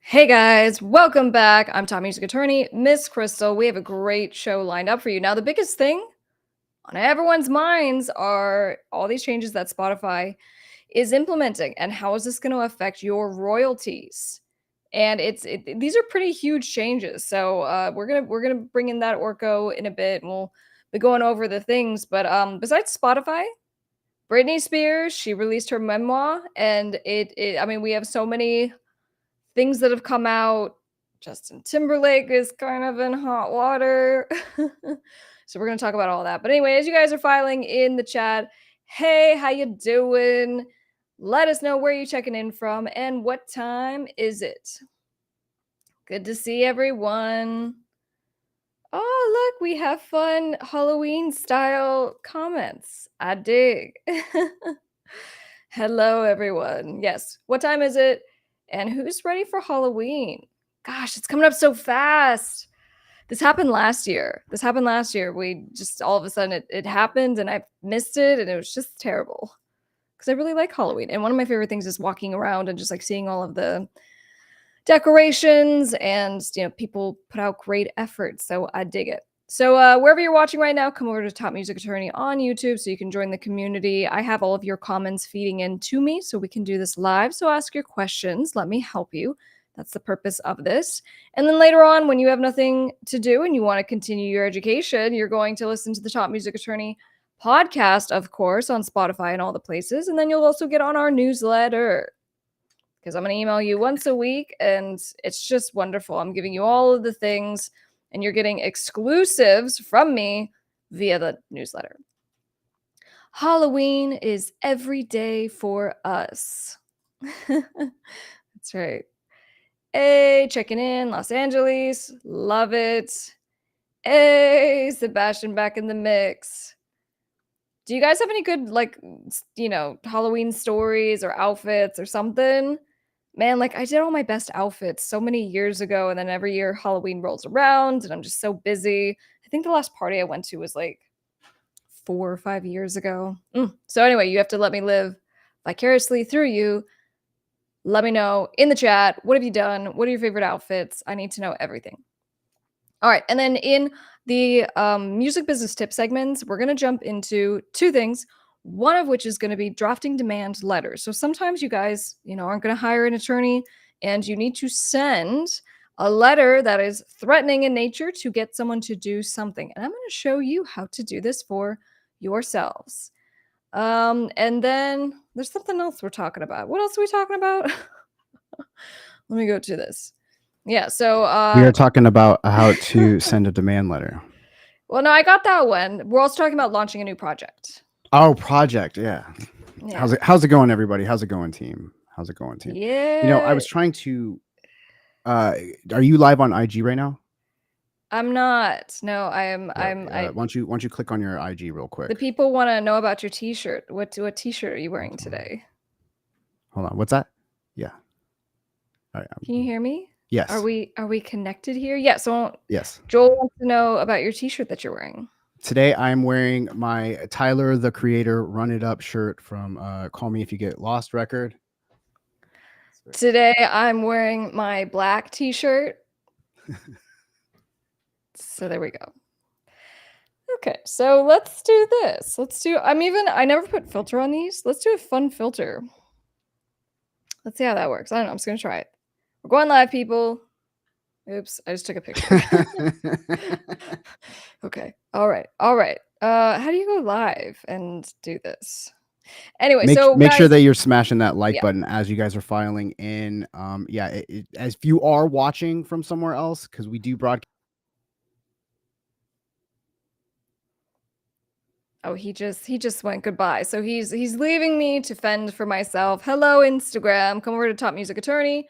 Hey guys, welcome back. I'm top music attorney, Miss Krystle. We have a great show lined up for you. Now, the biggest thing on everyone's minds are all these changes that Spotify is implementing, and how is this going to affect your royalties? And these are pretty huge changes. So we're gonna bring in that Orko in a bit, and we'll be going over the things. But besides Spotify, Britney Spears, she released her memoir, and I mean, we have so many things that have come out. Justin Timberlake is kind of in hot water. So we're going to talk about all that. But anyway, as you guys are filing in the chat, hey, how you doing? Let us know where you're checking in from and what time is it. Good to see everyone. Oh, look, we have fun Halloween style comments. I dig. Hello, everyone. Yes. What time is it? And who's ready for Halloween? Gosh, it's coming up so fast. This happened last year. We just all of a sudden it happened and I missed it and it was just terrible. Because I really like Halloween. And one of my favorite things is walking around and just like seeing all of the decorations and people put out great effort. So I dig it. So wherever you're watching right now, come over to Top Music Attorney on YouTube so you can join the community. I have all of your comments feeding in to me so we can do this live. So ask your questions. Let me help you. That's the purpose of this. And then later on, when you have nothing to do and you want to continue your education, you're going to listen to the Top Music Attorney podcast, of course, on Spotify and all the places. And then you'll also get on our newsletter, because I'm going to email you once a week, and it's just wonderful. I'm giving you all of the things, and you're getting exclusives from me via the newsletter. Halloween is every day for us. That's right. Hey, checking in, Los Angeles. Love it. Hey, Sebastian back in the mix. Do you guys have any good, Halloween stories or outfits or something? Man, like I did all my best outfits so many years ago, and then every year Halloween rolls around and I'm just so busy. I think the last party I went to was like 4 or 5 years ago. So anyway, you have to let me live vicariously through you. Let me know in the chat, what have you done? What are your favorite outfits? I need to know everything. All right, and then in the music business tip segments, we're going to jump into two things. One of which is going to be drafting demand letters. So sometimes you guys, aren't going to hire an attorney and you need to send a letter that is threatening in nature to get someone to do something. And I'm going to show you how to do this for yourselves. And then there's something else we're talking about. What else are we talking about? Let me go to this. Yeah, so we are talking about how to send a demand letter. Well, no, I got that one. We're also talking about launching a new project. Oh, project, yeah. How's it going, everybody? How's it going, team? Yeah. I was trying to. Are you live on IG right now? I'm not. No, I am. Why don't you click on your IG real quick? The people want to know about your T-shirt. What T-shirt are you wearing today? Hold on. What's that? Yeah. All right. Can you hear me? Yes. Are we connected here? Yeah. So yes. Joel wants to know about your T-shirt that you're wearing. Today I'm wearing my Tyler the Creator Run It Up shirt from Call Me If You Get Lost record. Today I'm wearing my black T-shirt. So there we go. Okay, so let's do this. I never put filter on these. Let's do a fun filter. Let's see how that works. I don't know. I'm just going to try it. We're going live, people. Oops, I just took a picture. Okay. All right. How do you go live and do this? Anyway, make sure that you're smashing that like button as you guys are filing in. As if you are watching from somewhere else, because we do broadcast. Oh, he just went goodbye. So he's leaving me to fend for myself. Hello, Instagram. Come over to Top Music Attorney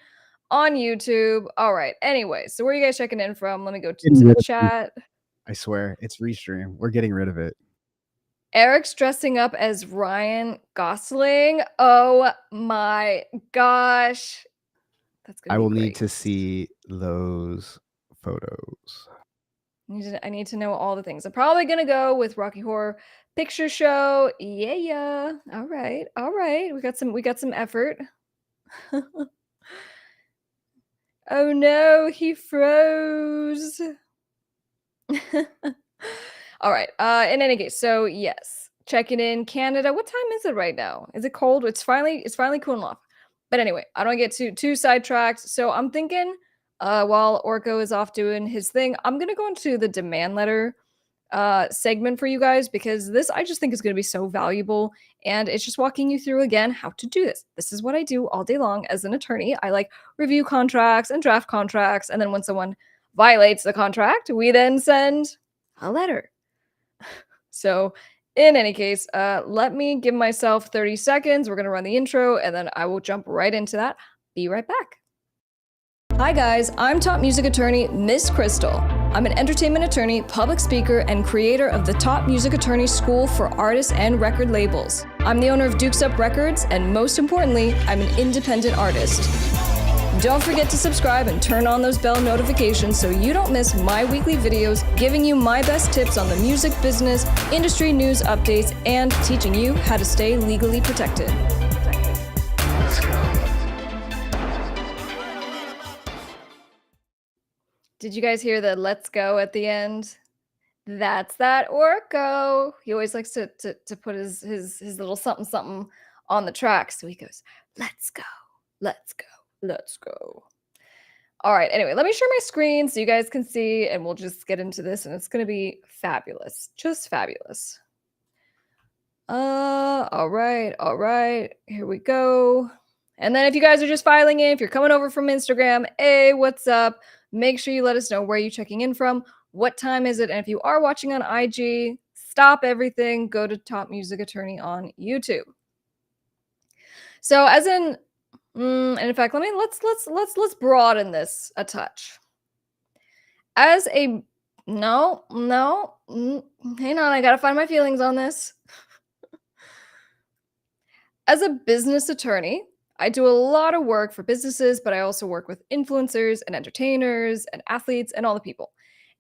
on YouTube. All right. Anyway, so where are you guys checking in from? Let me go to the chat. I swear, it's restream. We're getting rid of it. Eric's dressing up as Ryan Gosling. Oh my gosh. That's gonna be I will great. need to see those photos. I need to know all the things. I'm probably gonna go with Rocky Horror Picture Show. Yeah. All right. We got some effort. Oh no, he froze. All right. In any case, so yes, checking in Canada. What time is it right now? Is it cold? It's finally cooling off. But anyway, I don't get too sidetracked. So I'm thinking, while Orko is off doing his thing, I'm gonna go into the demand letter segment for you guys because this I just think is going to be so valuable, and it's just walking you through again how to do this. This is what I do all day long as an attorney. I like review contracts and draft contracts, and then when someone violates the contract, we then send a letter. So in any case, let me give myself 30 seconds. We're going to run the intro and then I will jump right into that. Be right back. Hi guys, I'm top music attorney Miss Krystle. I'm an entertainment attorney, public speaker, and creator of the Top Music Attorney School for artists and record labels. I'm the owner of Dukes Up Records, and most importantly, I'm an independent artist. Don't forget to subscribe and turn on those bell notifications so you don't miss my weekly videos giving you my best tips on the music business, industry news updates, and teaching you how to stay legally protected. Did you guys hear the "let's go" at the end? That's that Orko. He always likes to put his little something something on the track. So he goes, "Let's go, let's go, let's go." All right. Anyway, let me share my screen so you guys can see, and we'll just get into this, and it's gonna be fabulous, just fabulous. All right, all right. Here we go. And then if you guys are just filing in, if you're coming over from Instagram, hey, what's up? Make sure you let us know where you're checking in from. What time is it? And if you are watching on IG, stop everything. Go to Top Music Attorney on YouTube. So, as in, and in fact, let's broaden this a touch. As a no, hang on, I gotta find my feelings on this. As a business attorney, I do a lot of work for businesses, but I also work with influencers and entertainers and athletes and all the people.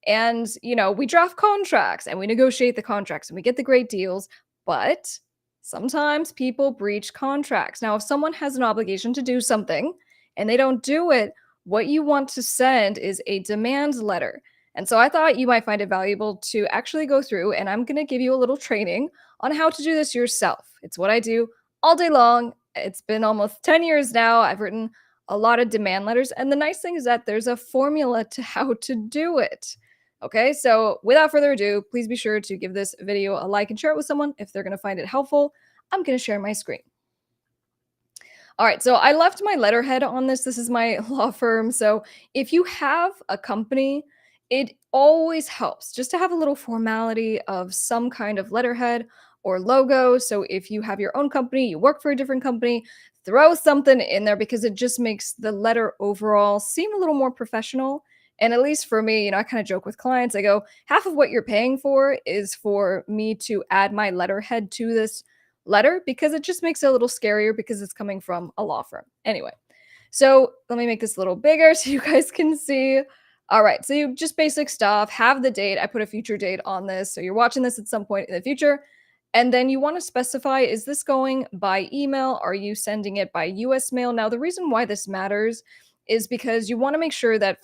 And, we draft contracts and we negotiate the contracts and we get the great deals, but sometimes people breach contracts. Now, if someone has an obligation to do something and they don't do it, what you want to send is a demand letter. And so I thought you might find it valuable to actually go through, and I'm going to give you a little training on how to do this yourself. It's what I do all day long. It's been almost 10 years now. I've written a lot of demand letters. And the nice thing is that there's a formula to how to do it. Okay, so without further ado, please be sure to give this video a like and share it with someone if they're going to find it helpful. I'm going to share my screen. All right, so I left my letterhead on this. This is my law firm. So if you have a company, it always helps just to have a little formality of some kind of letterhead or logo. So if you have your own company, you work for a different company, throw something in there because it just makes the letter overall seem a little more professional. And at least for me, I kind of joke with clients. I go, half of what you're paying for is for me to add my letterhead to this letter because it just makes it a little scarier because it's coming from a law firm. Anyway, so let me make this a little bigger so you guys can see. All right, so you just basic stuff, have the date. I put a future date on this. So you're watching this at some point in the future. And then you want to specify, is this going by email? Are you sending it by US mail? Now, the reason why this matters is because you want to make sure that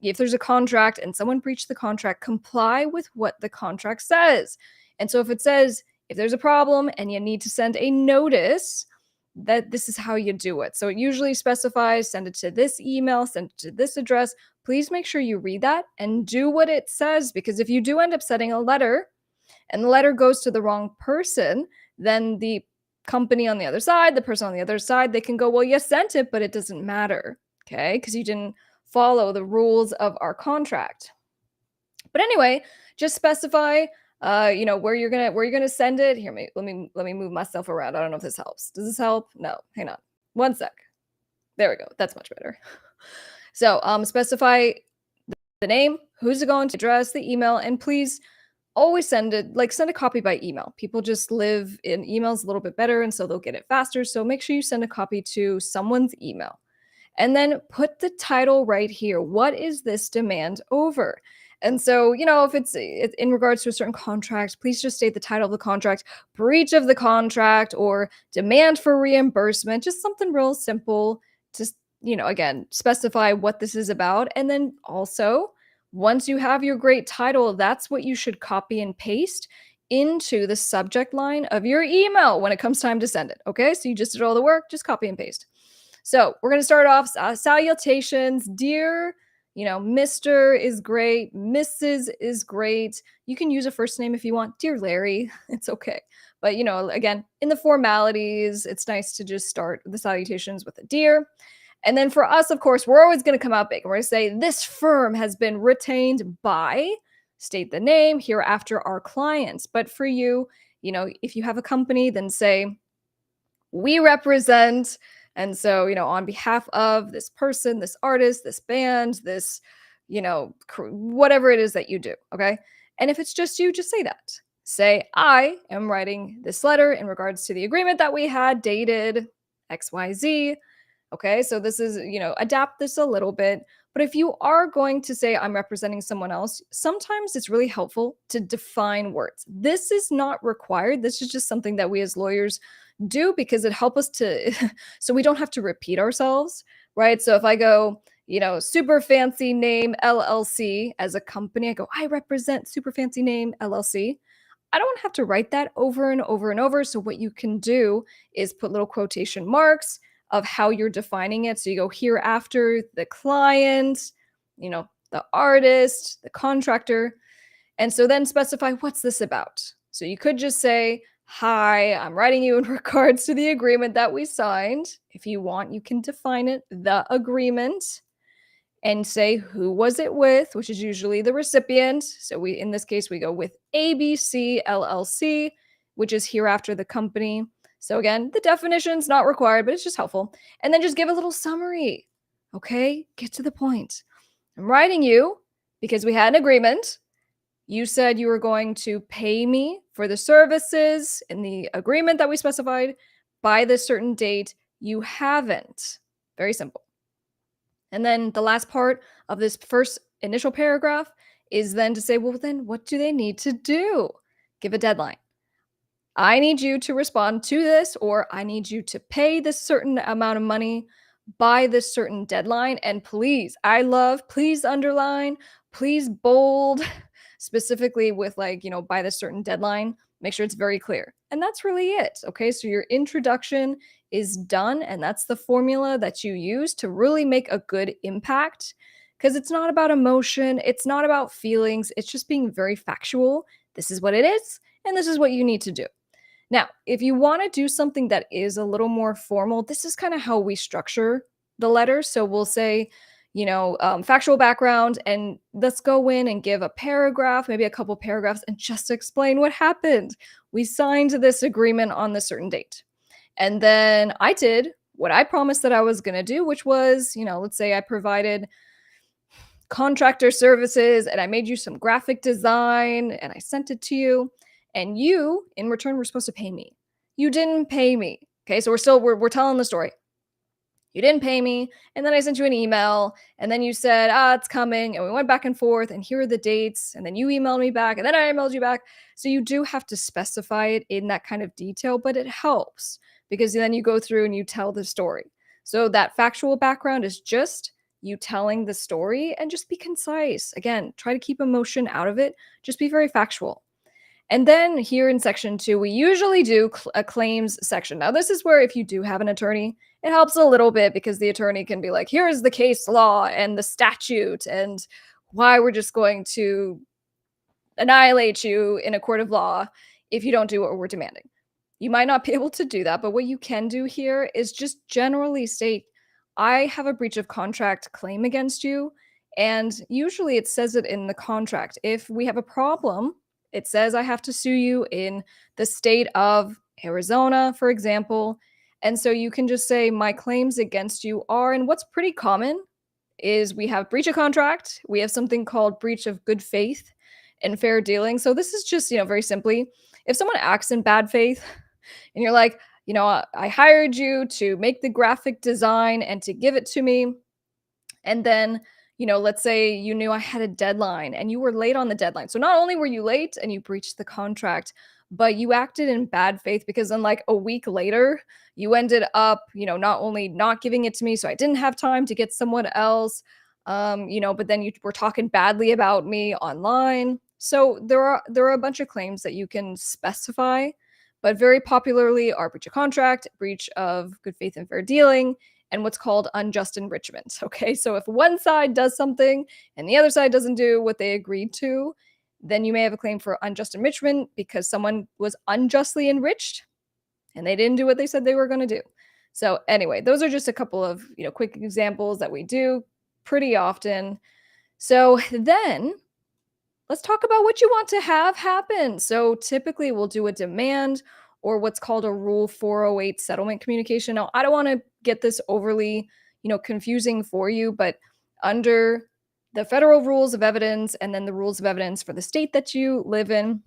if there's a contract and someone breached the contract, comply with what the contract says. And so if it says, if there's a problem and you need to send a notice, that this is how you do it. So it usually specifies, send it to this email, send it to this address. Please make sure you read that and do what it says, because if you do end up sending a letter and the letter goes to the wrong person, then the company on the other side, the person on the other side, they can go, well, you sent it, but it doesn't matter, okay? Because you didn't follow the rules of our contract. But anyway, just specify where you're gonna send it. Here, let me move myself around. I don't know if this helps. Does this help? No, hang on. One sec. There we go. That's much better. So specify the name, who's it going to, address, the email, and please always send a copy by email. People just live in emails a little bit better, and so they'll get it faster. So make sure you send a copy to someone's email. And then put the title right here. What is this demand over? And so, if it's in regards to a certain contract, please just state the title of the contract, breach of the contract, or demand for reimbursement, just something real simple. Just again, specify what this is about. And then also, once you have your great title, that's what you should copy and paste into the subject line of your email when it comes time to send it. Okay. So you just did all the work, just copy and paste. So we're going to start off salutations, dear. Mr. is great. Mrs. is great. You can use a first name if you want. Dear Larry, it's okay. But, again, in the formalities, it's nice to just start the salutations with a dear. And then for us, of course, we're always going to come out big. We're going to say, this firm has been retained by, state the name, hereafter our clients. But for you, if you have a company, then say, we represent. And so, on behalf of this person, this artist, this band, this, whatever it is that you do. Okay. And if it's just you, just say that. Say, I am writing this letter in regards to the agreement that we had dated XYZ. Okay, so this is, adapt this a little bit. But if you are going to say, I'm representing someone else, sometimes it's really helpful to define words. This is not required. This is just something that we as lawyers do because it helps us to, so we don't have to repeat ourselves, right? So if I go, super fancy name LLC as a company, I go, I represent super fancy name LLC. I don't have to write that over and over and over. So what you can do is put little quotation marks of how you're defining it. So you go here after the client, the artist, the contractor. And so then specify what's this about. So you could just say, hi, I'm writing you in regards to the agreement that we signed. If you want, you can define it, the agreement, and say who was it with, which is usually the recipient. So in this case, we go with ABC LLC, which is hereafter the company. So again, the definition's not required, but it's just helpful. And then just give a little summary. Okay, get to the point. I'm writing you because we had an agreement. You said you were going to pay me for the services in the agreement that we specified by this certain date. You haven't. Very simple. And then the last part of this first initial paragraph is then to say, well, then what do they need to do? Give a deadline. I need you to respond to this, or I need you to pay this certain amount of money by this certain deadline. And please, please underline, please bold, specifically with by this certain deadline. Make sure it's very clear. And that's really it. Okay. So your introduction is done. And that's the formula that you use to really make a good impact. Because it's not about emotion, it's not about feelings, it's just being very factual. This is what it is, and this is what you need to do. Now, if you want to do something that is a little more formal, this is kind of how we structure the letter. So we'll say, factual background, and let's go in and give a paragraph, maybe a couple paragraphs, and just explain what happened. We signed this agreement on this certain date. And then I did what I promised that I was going to do, which was, let's say I provided contractor services and I made you some graphic design and I sent it to you. And you, in return, were supposed to pay me. You didn't pay me. Okay, so we're telling the story. You didn't pay me, and then I sent you an email, and then you said, it's coming, and we went back and forth, and here are the dates, and then you emailed me back, and then I emailed you back. So you do have to specify it in that kind of detail, but it helps because then you go through and you tell the story. So that factual background is just you telling the story, and just be concise. Again, try to keep emotion out of it. Just be very factual. And then here in section 2, we usually do a claims section. Now, this is where if you do have an attorney, it helps a little bit because the attorney can be like, here's the case law and the statute and why we're just going to annihilate you in a court of law if you don't do what we're demanding. You might not be able to do that, but what you can do here is just generally state, I have a breach of contract claim against you. And usually it says it in the contract. If we have a problem, it says I have to sue you in the state of Arizona, for example. And so you can just say my claims against you are, and what's pretty common is we have breach of contract. We have something called breach of good faith and fair dealing. So this is just, very simply, if someone acts in bad faith and you're like, I hired you to make the graphic design and to give it to me. And then, let's say you knew I had a deadline and you were late on the deadline. So not only were you late and you breached the contract, but you acted in bad faith because then like a week later, you ended up, not only not giving it to me, so I didn't have time to get someone else, but then you were talking badly about me online. So there are a bunch of claims that you can specify, but very popularly are breach of contract, breach of good faith and fair dealing, and what's called unjust enrichment. Okay, so if one side does something and the other side doesn't do what they agreed to, then you may have a claim for unjust enrichment because someone was unjustly enriched and they didn't do what they said they were going to do. So anyway, those are just a couple of quick examples that we do pretty often. So then let's talk about what you want to have happen. So typically we'll do a demand or what's called a Rule 408 settlement communication. Now, I don't want to get this overly, confusing for you, but under the federal rules of evidence and then the rules of evidence for the state that you live in,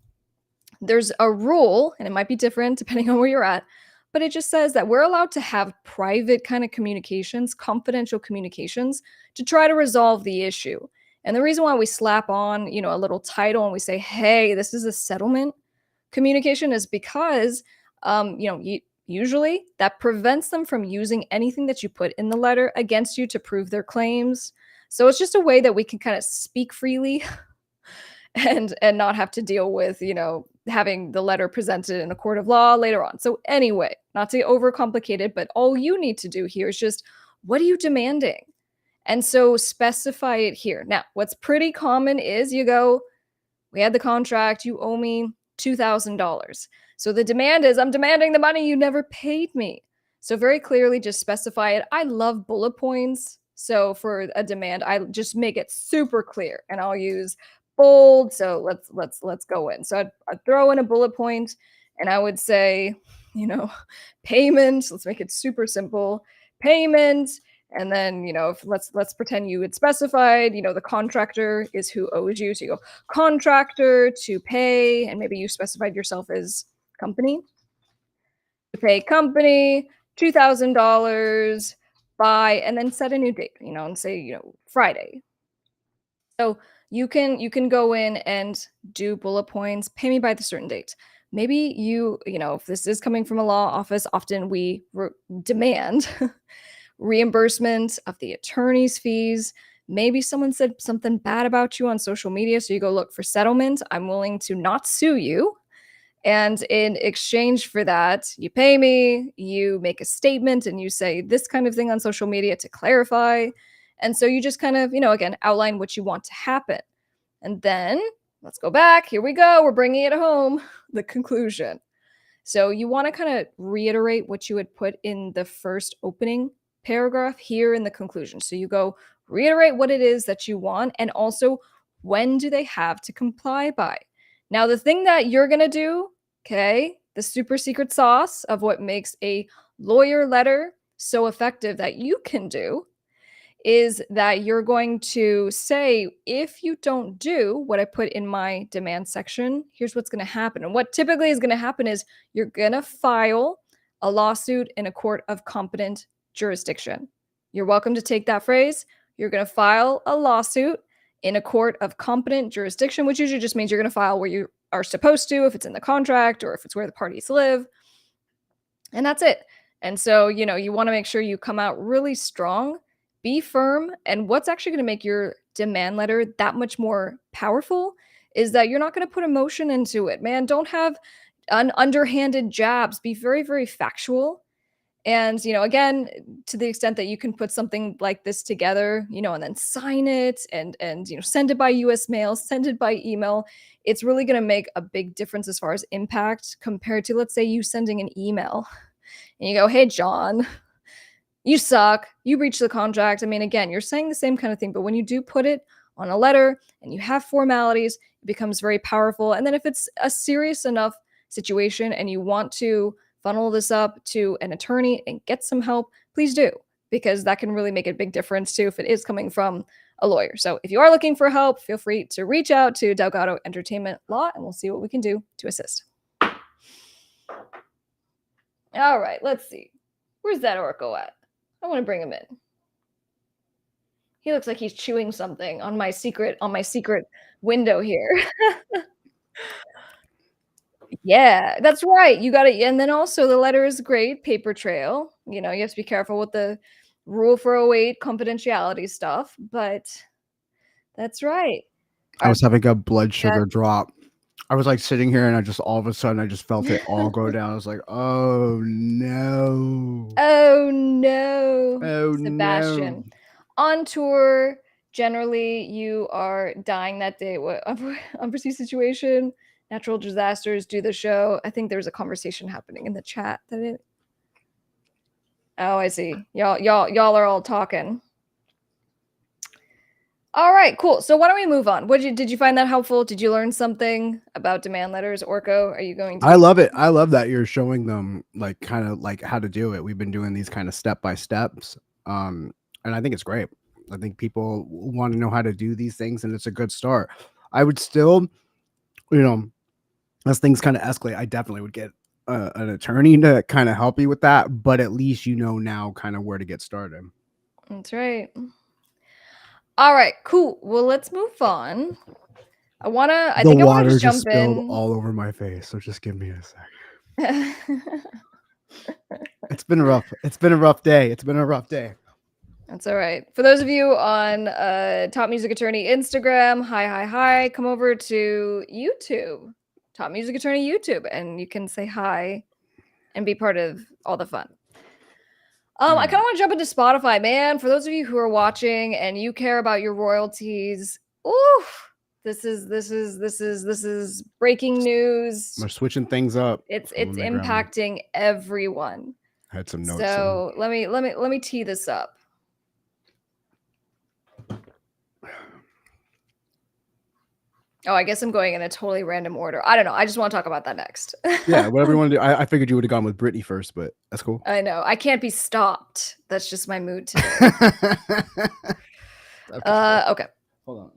there's a rule, and it might be different depending on where you're at, but it just says that we're allowed to have private kind of communications, confidential communications to try to resolve the issue. And the reason why we slap on, a little title and we say, hey, this is a settlement communication is because, usually that prevents them from using anything that you put in the letter against you to prove their claims. So it's just a way that we can kind of speak freely and not have to deal with, having the letter presented in a court of law later on. So anyway, not to overcomplicate it, but all you need to do here is just, what are you demanding? And so specify it here. Now, what's pretty common is you go, we had the contract, you owe me $2,000. So the demand is, I'm demanding the money you never paid me. So very clearly just specify it. I love bullet points. So for a demand, I just make it super clear and I'll use bold. So let's go in. So I'd throw in a bullet point and I would say, payment. Let's make it super simple. Payment. And then, if let's pretend you had specified, the contractor is who owes you. So you go contractor to pay, and maybe you specified yourself as company to pay company $2,000 by, and then set a new date, and say, Friday. So you can go in and do bullet points, pay me by the certain date. Maybe if this is coming from a law office, often we demand reimbursement of the attorney's fees. Maybe someone said something bad about you on social media, so you go look for settlement. I'm willing to not sue you. And in exchange for that, you pay me, you make a statement, and you say this kind of thing on social media to clarify. And so you just kind of, again, outline what you want to happen. And then let's go back. Here we go. We're bringing it home. The conclusion. So you want to kind of reiterate what you had put in the first opening paragraph here in the conclusion. So you go reiterate what it is that you want and also when do they have to comply by. Now, the thing that you're going to do, okay, the super secret sauce of what makes a lawyer letter so effective that you can do is that you're going to say, if you don't do what I put in my demand section, here's what's going to happen. And what typically is going to happen is you're going to file a lawsuit in a court of competent jurisdiction. You're welcome to take that phrase. You're going to file a lawsuit in a court of competent jurisdiction, which usually just means you're going to file where you are supposed to, if it's in the contract or if it's where the parties live. And that's it. And so, you want to make sure you come out really strong, be firm. And what's actually going to make your demand letter that much more powerful is that you're not going to put emotion into it. Man, don't have underhanded jabs. Be very, very factual. And, again, to the extent that you can put something like this together, and then sign it and send it by US mail, send it by email, it's really going to make a big difference as far as impact compared to, let's say, you sending an email and you go, hey, John, you suck. You breached the contract. I mean, again, you're saying the same kind of thing, but when you do put it on a letter and you have formalities, it becomes very powerful. And then if it's a serious enough situation and you want to funnel this up to an attorney and get some help, please do, because that can really make a big difference too if it is coming from a lawyer. So if you are looking for help, feel free to reach out to Delgado Entertainment Law and we'll see what we can do to assist. All right, let's see. Where's that Orko at? I want to bring him in. He looks like he's chewing something on my secret window here. Yeah, that's right, you gotta and then also the letter is great, paper trail, you know, you have to be careful with the Rule 408 confidentiality stuff, but that's right. I Alright, was having a blood that sugar drop. I was, like, sitting here, and I just all of a sudden, I just felt it all go down. I was like, "Oh, no. Oh, no. Oh, no." Sebastian. On tour, generally, you are dying that day. What unforeseen situation, natural disasters, do the show. I think there's a conversation happening in the chat that it Oh, I see. Y'all are all talking. Alright, cool. So why don't we move on? Did you find that helpful? Did you learn something about demand letters, Orko? Are you going to I be love it. I love that you're showing them, like, kinda, like, how to do it. We've been doing these kinda step by steps, and I think it's great. I think people wanna know how to do these things, and it's a good start. I would still, you know, as things kinda escalate, I definitely would get an attorney to kinda help you with that, but at least you know now kinda where to get started. That's right. Alright, cool. Well, let's move on. I The think I wanna water just just jump spilled in. all over my face, so just give me a sec. It's been a rough day. It's been a rough day. That's all right. For those of you on Top Music Attorney Instagram, hi. Come over to YouTube, Top Music Attorney YouTube, and you can say hi and be part of all the fun. I kind of want to jump into Spotify, man. For those of you who are watching and you care about your royalties, oof, this is breaking news. We're switching things up. It's I'm gonna it's make around. impacting everyone. I had some notes. So let me tee this up. Oh, I guess I'm going in a totally random order. I don't know. I just want to talk about that next. Yeah, whatever you want to do. I figured you would have gone with Britney first, but that's cool. I know. I can't be stopped. That's just my mood today. Okay. Hold on.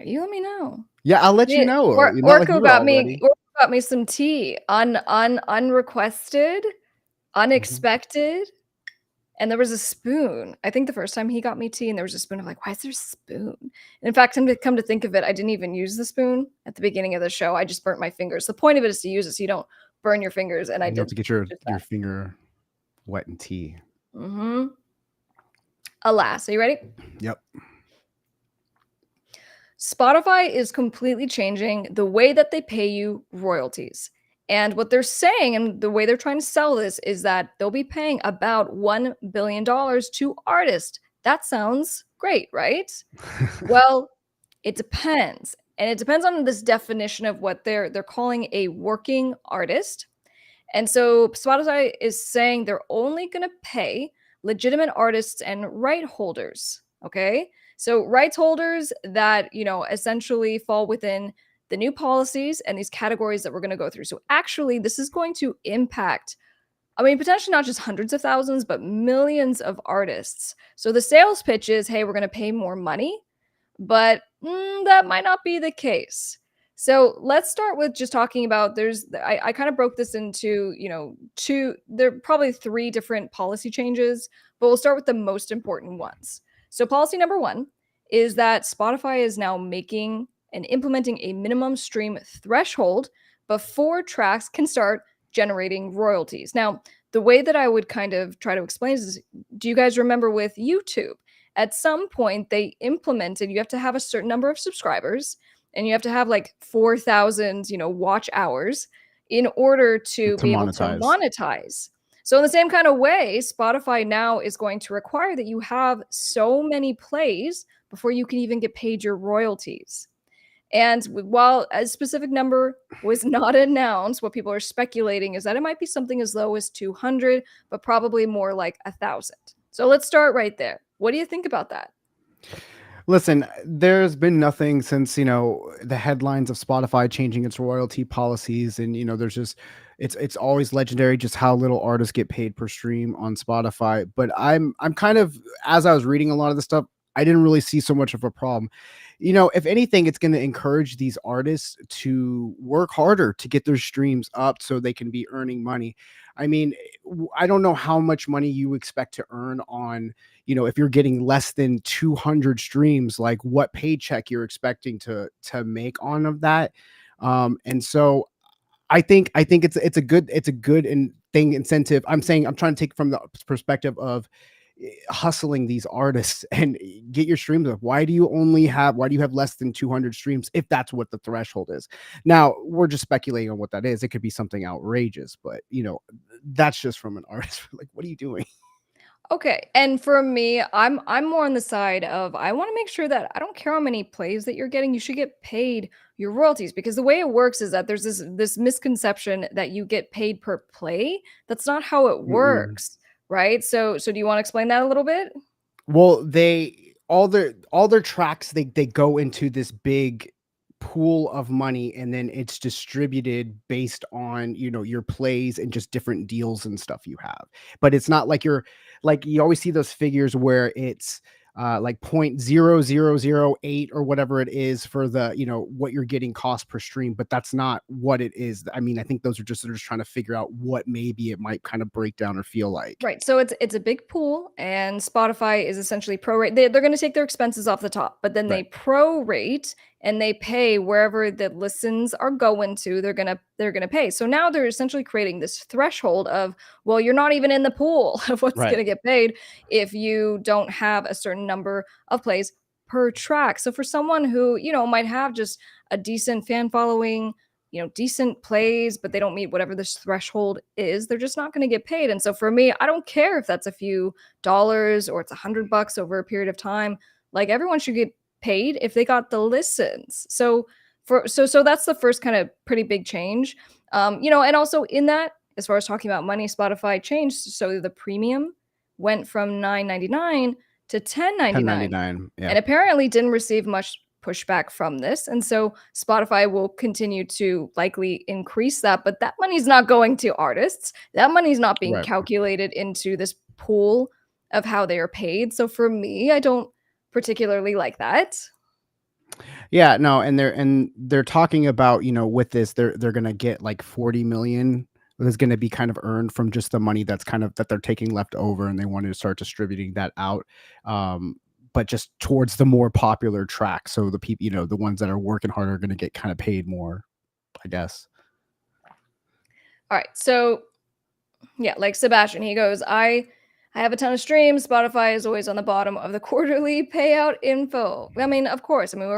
You let me know. Yeah, I'll let you know. Not like you Orko were got all me. ready. Orko got me some tea. Unrequested, unexpected, and there was a spoon. I think the first time he got me tea, and there was a spoon. I'm like, why is there a spoon? And in fact, come to think of it, I didn't even use the spoon at the beginning of the show. I just burnt my fingers. The point of it is to use it so you don't burn your fingers, and I You have did to get your finger wet in tea. Mm-hmm. Alas, are you ready? Yep. Spotify is completely changing the way that they pay you royalties. And what they're saying and the way they're trying to sell this is that they'll be paying about $1 billion to artists. That sounds great, right? Well, it depends. And it depends on this definition of what they're calling a working artist. And so Spotify is saying they're only going to pay legitimate artists and right holders. Okay. So rights holders that, essentially fall within the new policies and these categories that we're going to go through. So actually, this is going to impact, potentially not just hundreds of thousands, but millions of artists. So the sales pitch is, hey, we're going to pay more money, but that might not be the case. So let's start with just talking about I kind of broke this into, there are probably three different policy changes, but we'll start with the most important ones. So policy number one is that Spotify is now making and implementing a minimum stream threshold before tracks can start generating royalties. Now, the way that I would kind of try to explain this is, do you guys remember with YouTube? At some point, they implemented you have to have a certain number of subscribers and you have to have like 4,000, watch hours in order to be able to monetize. monetize. So in the same kind of way, Spotify now is going to require that you have so many plays before you can even get paid your royalties. And while a specific number was not announced, what people are speculating is that it might be something as low as 200, but probably more like 1,000. So let's start right there. What do you think about that? Listen, there's been nothing since, the headlines of Spotify changing its royalty policies, and there's just it's always legendary just how little artists get paid per stream on Spotify. But I'm kind of, as I was reading a lot of the stuff, I didn't really see so much of a problem. If anything, it's going to encourage these artists to work harder to get their streams up so they can be earning money. I mean, I don't know how much money you expect to earn on, if you're getting less than 200 streams, like what paycheck you're expecting to make on of that. And so I think it's a good and thing incentive. I'm trying to take from the perspective of hustling these artists and get your streams up. Why do you have less than 200 streams if that's what the threshold is? Now, we're just speculating on what that is. It could be something outrageous, but that's just from an artist. Like, what are you doing? Okay, and for me, I'm more on the side of I wanna make sure that I don't care how many plays that you're getting, you should get paid your royalties because the way it works is that there's this misconception that you get paid per play. That's not how it Mm-mm. works, right? So do you wanna explain that a little bit? Well, they all their tracks, they go into this big pool of money, and then it's distributed based on, your plays and just different deals and stuff you have. But it's not like you always see those figures where it's like 0.0008 or whatever it is for the, what you're getting cost per stream, but that's not what it is. I mean, I think they're just trying to figure out what maybe it might kind of break down or feel like. Right, so it's a big pool, and Spotify is essentially prorate they're gonna take their expenses off the top, but then they Right. prorate and they pay wherever the listens are going to, they're gonna pay. So now they're essentially creating this threshold of, well, you're not even in the pool of what's Right. gonna get paid if you don't have a certain number of plays per track. So for someone who, might have just a decent fan following, decent plays, but they don't meet whatever this threshold is, they're just not going to get paid. And so for me, I don't care if that's a few dollars or it's $100 over a period of time. Like everyone should get paid if they got the listens. So that's the first kind of pretty big change. And also in that, as far as talking about money, Spotify changed. So the premium went from 9.99 to 10.99 1099. Yeah. and apparently didn't receive much pushback from this. And so Spotify will continue to likely increase that, but that money's not going to artists. That money's not being Right. calculated into this pool of how they are paid. So for me, I don't particularly like that. Yeah, no, and they're talking about, with this, they're gonna get like 40 million that's gonna be kind of earned from just the money that's kind of that they're taking left over, and they wanted to start distributing that out. But just towards the more popular tracks. So the people, the ones that are working harder are gonna get kind of paid more, I guess. All right. So yeah, like Sebastian, he goes, I have a ton of streams. Spotify is always on the bottom of the quarterly payout info. I mean, of course. I mean, we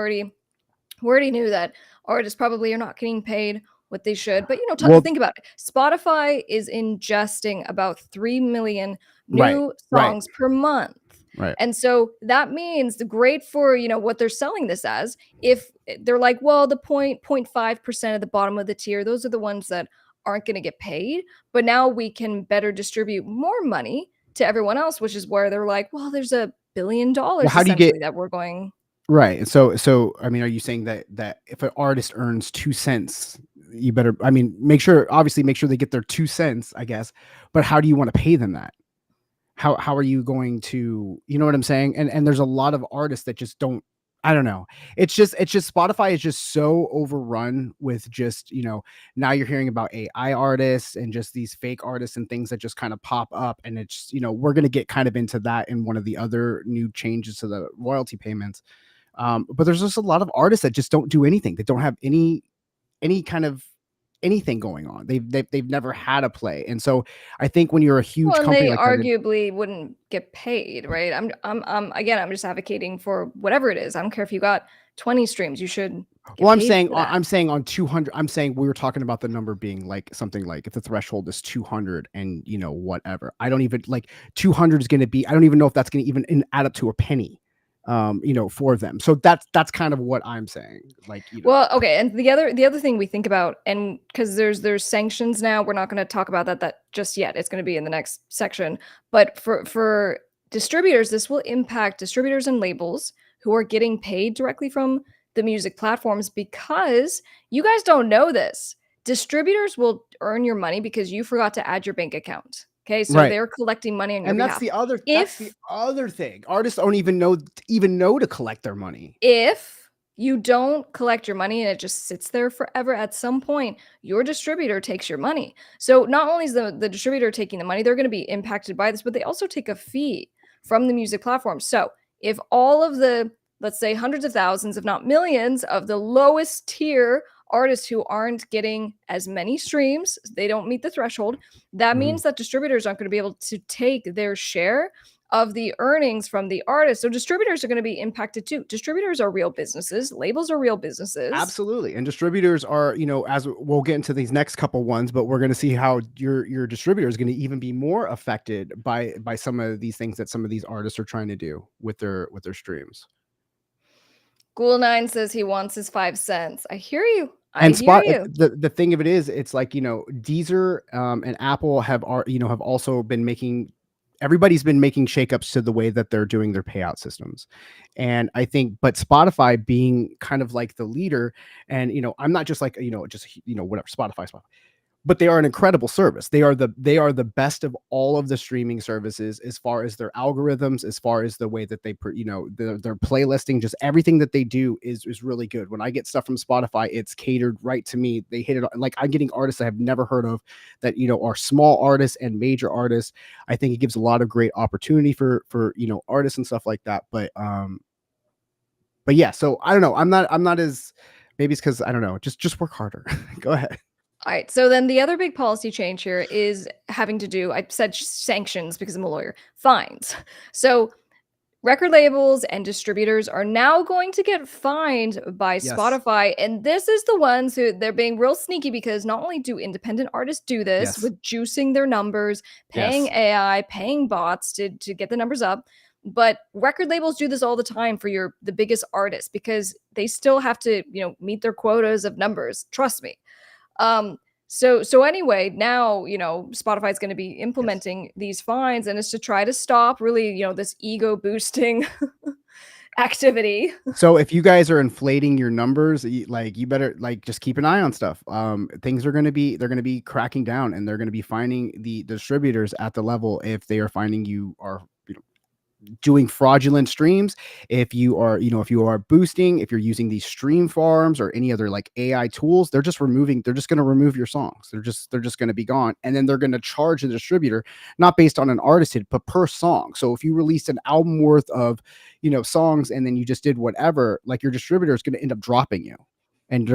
already knew that artists probably are not getting paid what they should. But Well, think about it. Spotify is ingesting about 3 million right, new right, songs per month. right. And so that means the great for, what they're selling this as. If they're like, well, the 0.5% at the bottom of the tier, those are the ones that aren't going to get paid. But now we can better distribute more money to everyone else, which is where they're like, well, there's $1 billion Well, how do you get essentially that we're going. right? So I mean, are you saying that if an artist earns 2 cents, you better, I mean, obviously make sure they get their 2 cents, I guess. But how do you want to pay them that? How are you going to, you know what I'm saying? And there's a lot of artists that just don't, I don't know. It's just Spotify is just so overrun with just, now you're hearing about AI artists and just these fake artists and things that just kind of pop up. And it's, we're gonna get kind of into that in one of the other new changes to the royalty payments. But there's just a lot of artists that just don't do anything. They don't have any kind of anything going on. They've never had a play. And so I think when you're a huge Well, and company they like that. arguably wouldn't get paid, right? Again, I'm just advocating for whatever it is. I don't care if you got 20 streams, you should Well, get paid for that. I'm saying on 200, I'm saying we were talking about the number being like something like if the threshold is 200 and whatever. I don't even like 200 is going to be, I don't even know if that's going to even add up to a penny, for them. So that's kind of what I'm saying. Like, Well, okay, and the other thing we think about, and because there's sanctions now, we're not going to talk about that just yet. It's going to be in the next section. But for distributors, this will impact distributors and labels who are getting paid directly from the music platforms because you guys don't know this. Distributors will earn your money because you forgot to add your bank account. Okay, so right. they're collecting money on your And behalf. that's the If other thing. Artists don't even know to collect their money. if you don't collect your money and it just sits there forever, at some point, your distributor takes your money. So not only is the distributor taking the money, they're going to be impacted by this, but they also take a fee from the music platform. So if all of the, let's say, hundreds of thousands, if not millions, of the lowest tier artists who aren't getting as many streams, they don't meet the threshold, that Mhm. means that distributors aren't going to be able to take their share of the earnings from the artist. So distributors are going to be impacted too. Distributors are real businesses, labels are real businesses. Absolutely. And distributors are, as we'll get into these next couple ones, but we're going to see how your distributor is going to even be more affected by some of these things that some of these artists are trying to do with their streams. Ghoul9 says he wants his 5 cents. I hear you. I And hear Spot you. the thing of it is, it's like, Deezer, and Apple have also been making everybody's been making shakeups to the way that they're doing their payout systems. And I think, but Spotify being kind of like the leader, and I'm not just like, whatever, Spotify, but they are an incredible service. They are the best of all of the streaming services as far as their algorithms, as far as the way that their playlisting, just everything that they do is really good. When I get stuff from Spotify, it's catered right to me. They hit it like I'm getting artists I have never heard of that are small artists and major artists. I think it gives a lot of great opportunity for artists and stuff like that. But yeah, so I don't know. I'm not as, maybe it's because I don't know. Just work harder. Go ahead. All right. So then the other big policy change here is having to do, I said sanctions because I'm a lawyer, fines. So record labels and distributors are now going to get fined by Yes. Spotify. And this is the ones who they're being real sneaky because not only do independent artists do this Yes. with juicing their numbers, paying Yes. AI, paying bots to get the numbers up, but record labels do this all the time for the biggest artists because they still have to, meet their quotas of numbers. Trust me. So anyway, now, Spotify is going to be Yes. implementing these fines, and it's to try to stop really, this ego boosting activity. So if you guys are inflating your numbers, you better just keep an eye on stuff. Things are they're going to be cracking down, and they're going to be finding the distributors at the level if they are finding you are doing fraudulent streams. If you are boosting, if you're using these stream farms or any other like AI tools, they're just going to remove your songs. They're just going to be gone. And then they're going to charge the distributor, not based on an artist hit, but per song. So if you released an album worth of, songs, and then you just did whatever, like, your distributor is going to end up dropping you. And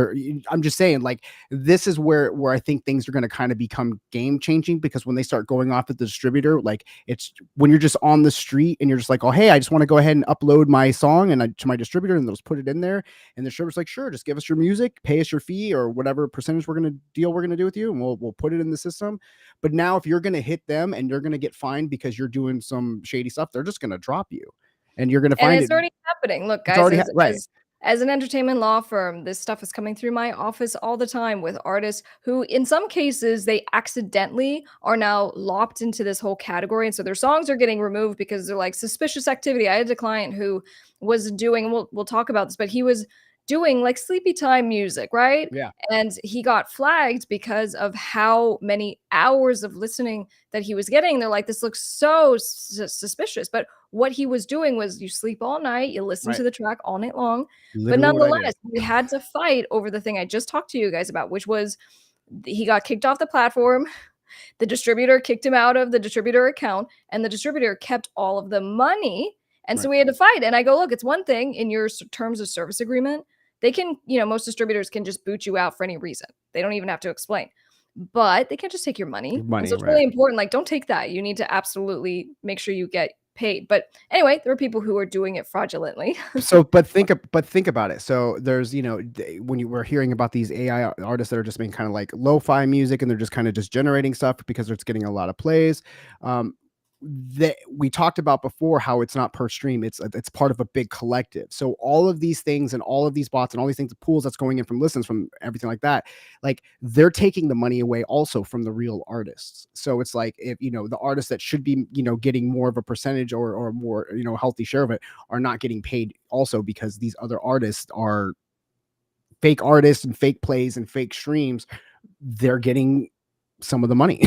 I'm just saying, like, this is where I think things are going to kind of become game changing, because when they start going off at the distributor, like, it's when you're just on the street and you're just like, oh, hey, I just want to go ahead and upload my song to my distributor, and they'll just put it in there. And the distributor's like, sure, just give us your music, pay us your fee or whatever percentage we're going to do with you, and we'll put it in the system. But now if you're going to hit them and you're going to get fined because you're doing some shady stuff, they're just going to drop you, and you're going to And find it's it. already happening. Look, It's guys, already as right. as as an entertainment law firm, this stuff is coming through my office all the time with artists who, in some cases, they accidentally are now lopped into this whole category. And so their songs are getting removed because they're like suspicious activity. I had a client who was doing, and we'll talk about this, but he was doing like sleepy time music, right? Yeah. And he got flagged because of how many hours of listening that he was getting. They're like, this looks so suspicious. But what he was doing was you sleep all night, you listen Right. to the track all night long. But Literally what I did. nonetheless, we had to fight over the thing I just talked to you guys about, which was he got kicked off the platform. The distributor kicked him out of the distributor account, and the distributor kept all of the money. And so Right. we had to fight. And I go, look, it's one thing in your terms of service agreement. They can, most distributors can just boot you out for any reason. They don't even have to explain, but they can't just take your money. And so Money, it's right. really important. Like, don't take that. You need to absolutely make sure you get paid. But anyway, there are people who are doing it fraudulently. So, but think about it. So there's, when you were hearing about these AI artists that are just making kind of like lo-fi music, and they're just kind of just generating stuff because it's getting a lot of plays. Um, that we talked about before, how it's not per stream, it's part of a big collective. So all of these things and all of these bots and all these things, the pools that's going in from listens, from everything like that, like, they're taking the money away also from the real artists. So it's like, if the artists that should be getting more of a percentage or more healthy share of it are not getting paid also, because these other artists are fake artists and fake plays and fake streams. They're getting some of the money.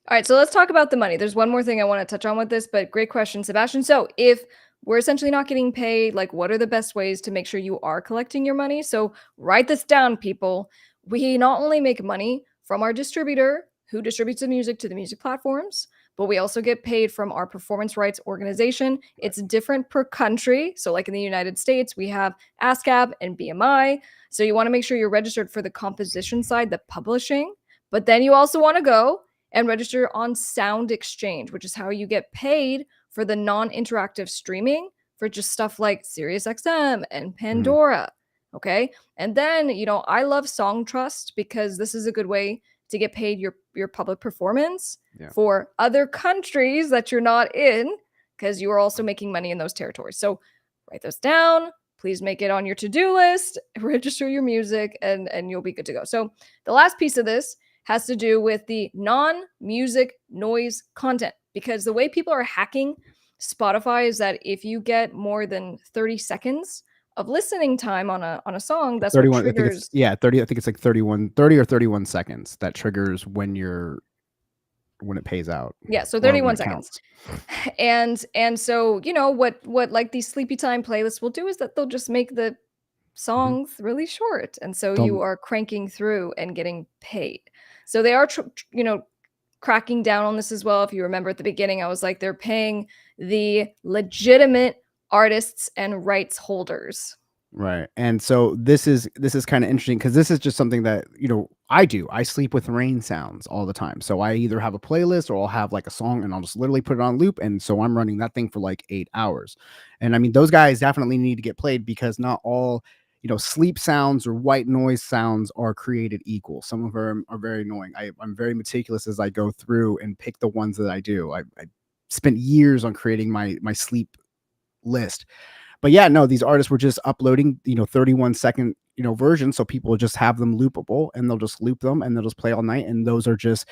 All right, so let's talk about the money. There's one more thing I want to touch on with this, but great question, Sebastian. So, if we're essentially not getting paid, like, what are the best ways to make sure you are collecting your money? So, write this down, people. We not only make money from our distributor who distributes the music to the music platforms, but we also get paid from our performance rights organization. It's different per country. So, like in the United States, we have ASCAP and BMI. So, you want to make sure you're registered for the composition side, the publishing, but then you also want to go and register on Sound Exchange, which is how you get paid for the non interactive streaming for just stuff like SiriusXM and Mhm. Pandora. Okay. And then, I love Song Trust because this is a good way to get paid your public performance Yeah. for other countries that you're not in because you are also making money in those territories. So write those down. Please make it on your to-do list, register your music, and you'll be good to go. So the last piece of this has to do with the non-music noise content because the way people are hacking Spotify is that if you get more than 30 seconds of listening time on a song, that's what 31, I think it's, triggers. yeah, 30, I think it's like 30 or 31 seconds that triggers when it pays out Yeah, so or when 31 it seconds. counts. And so, what like these sleepy time playlists will do is that they'll just make the Mhm. songs really short. And so you They'll are cranking through and getting paid. So they are cracking down on this as well. If you remember at the beginning, I was like, they're paying the legitimate artists and rights holders. Right. And so this is kind of interesting because this is just something that, I do. I sleep with rain sounds all the time. So I either have a playlist or I'll have like a song and I'll just literally put it on loop. And so I'm running that thing for like 8 hours. And I mean, those guys definitely need to get played because not all, sleep sounds or white noise sounds are created equal. Some of them are very annoying. I'm very meticulous as I go through and pick the ones that I do. I spent years on creating my sleep list. But yeah, no, these artists were just uploading, 31-second, versions. So people just have them loopable and they'll just loop them and they'll just play all night. And those are just,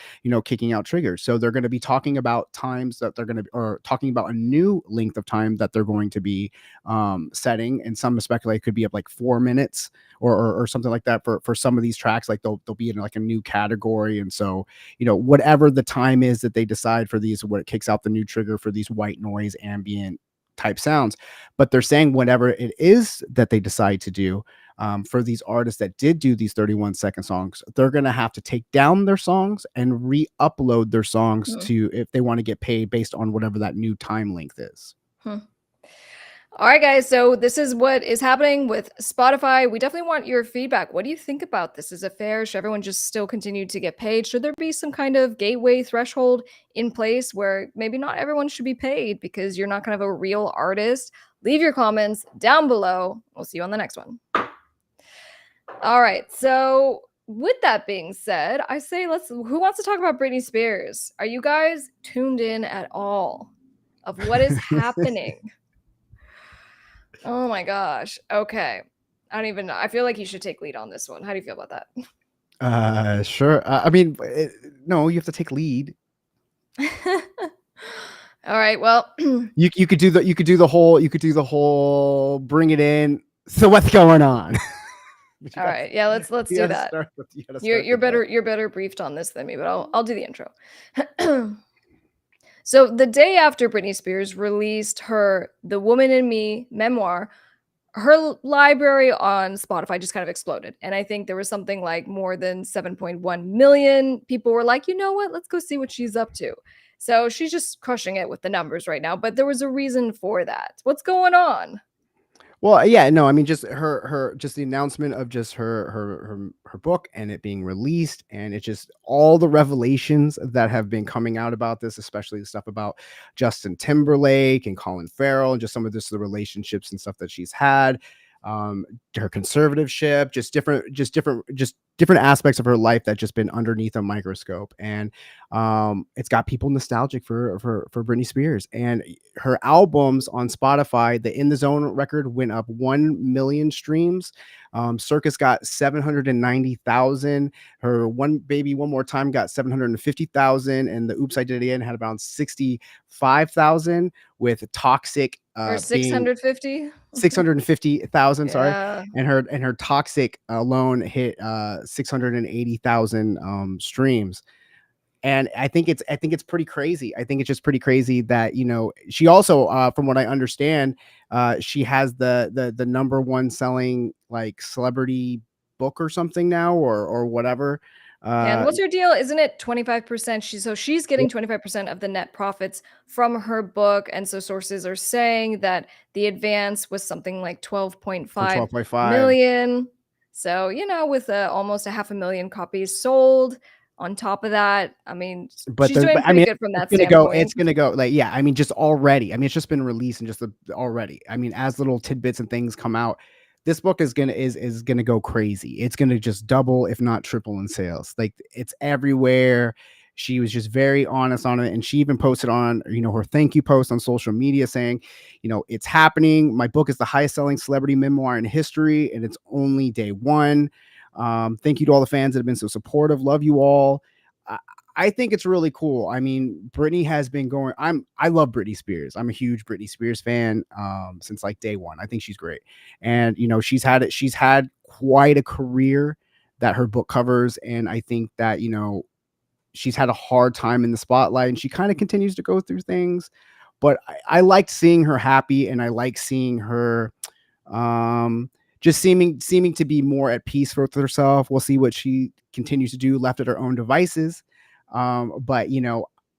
kicking out triggers. So they're going to be talking about times that they're going to be, or talking about a new length of time that they're going to be setting. And some speculate could be up like 4 minutes or something like that for some of these tracks. Like they'll be in like a new category. And so, whatever the time is that they decide for these, what it kicks out the new trigger for these white noise ambient type sounds, but they're saying whatever it is that they decide to do for these artists that did do these 31-second songs, they're going to have to take down their songs and re-upload their songs Hmm. to if they want to get paid based on whatever that new time length is. Hmm. All right, guys. So this is what is happening with Spotify. We definitely want your feedback. What do you think about this? Is it fair? Should everyone just still continue to get paid? Should there be some kind of gateway threshold in place where maybe not everyone should be paid because you're not kind of a real artist? Leave your comments down below. We'll see you on the next one. All right. So with that being said, I say who wants to talk about Britney Spears? Are you guys tuned in at all of what is happening? Oh my gosh. Okay. I don't even know. I feel like you should take lead on this one. How do you feel about that? Sure. I mean, no, you have to take lead. All right. Well, You could do the whole bring it in. So what's going on? all right. Yeah, let's You do gotta that. start with You're that. better briefed on this than me, but I'll do the intro. So the day after Britney Spears released her The Woman in Me memoir, her library on Spotify just kind of exploded. And I think there was something like more than 7.1 million people were like, you know what? Let's go see what she's up to. So she's just crushing it with the numbers right now. But there was a reason for that. What's going on? Well, yeah, no, I mean, just just the announcement of just her book and it being released, and it's just all the revelations that have been coming out about this, especially the stuff about Justin Timberlake and Colin Farrell, and just some of this the relationships and stuff that she's had, um, her conservativeship, just different aspects of her life that just been underneath a microscope, and it's got people nostalgic for Britney Spears and her albums on Spotify. The In the Zone record went up 1 million streams. Circus got 790,000. Her One Baby One More Time got 750,000, and the Oops I Did It Again had about 65,000. With Toxic Or being 650? 650,000, sorry, Yeah. and her Toxic alone hit 680,000 streams. And I think it's pretty crazy. I think it's just pretty crazy that, she also, from what I understand, she has the number one selling like celebrity book or something now, or whatever. Yeah, and Uh, what's her deal? Isn't it 25%? She's getting 25% of the net profits from her book, and so sources are saying that the advance was something like for 12.5 12.5. million. So, with almost a half a million copies sold on top of that, I mean, she's But doing I pretty mean, good from it's that gonna go standpoint. it's gonna go, like, yeah, I mean, just already. I mean, it's just been released and just already. I mean, as little tidbits and things come out, this book is gonna go crazy. It's gonna just double, if not triple in sales. Like, it's everywhere. She was just very honest on it, and she even posted on, her thank you post on social media saying, "It's happening. My book is the highest selling celebrity memoir in history, and it's only day one. Thank you to all the fans that have been so supportive. Love you all." I think it's really cool. I mean, Britney has been going. I love Britney Spears. I'm a huge Britney Spears fan since like day one. I think she's great, and she's had quite a career that her book covers, and I think that she's had a hard time in the spotlight, and she kind of continues to go through things. But I liked seeing her happy, and I like seeing her um just seeming to be more at peace with herself. We'll see what she continues to do left at her own devices. But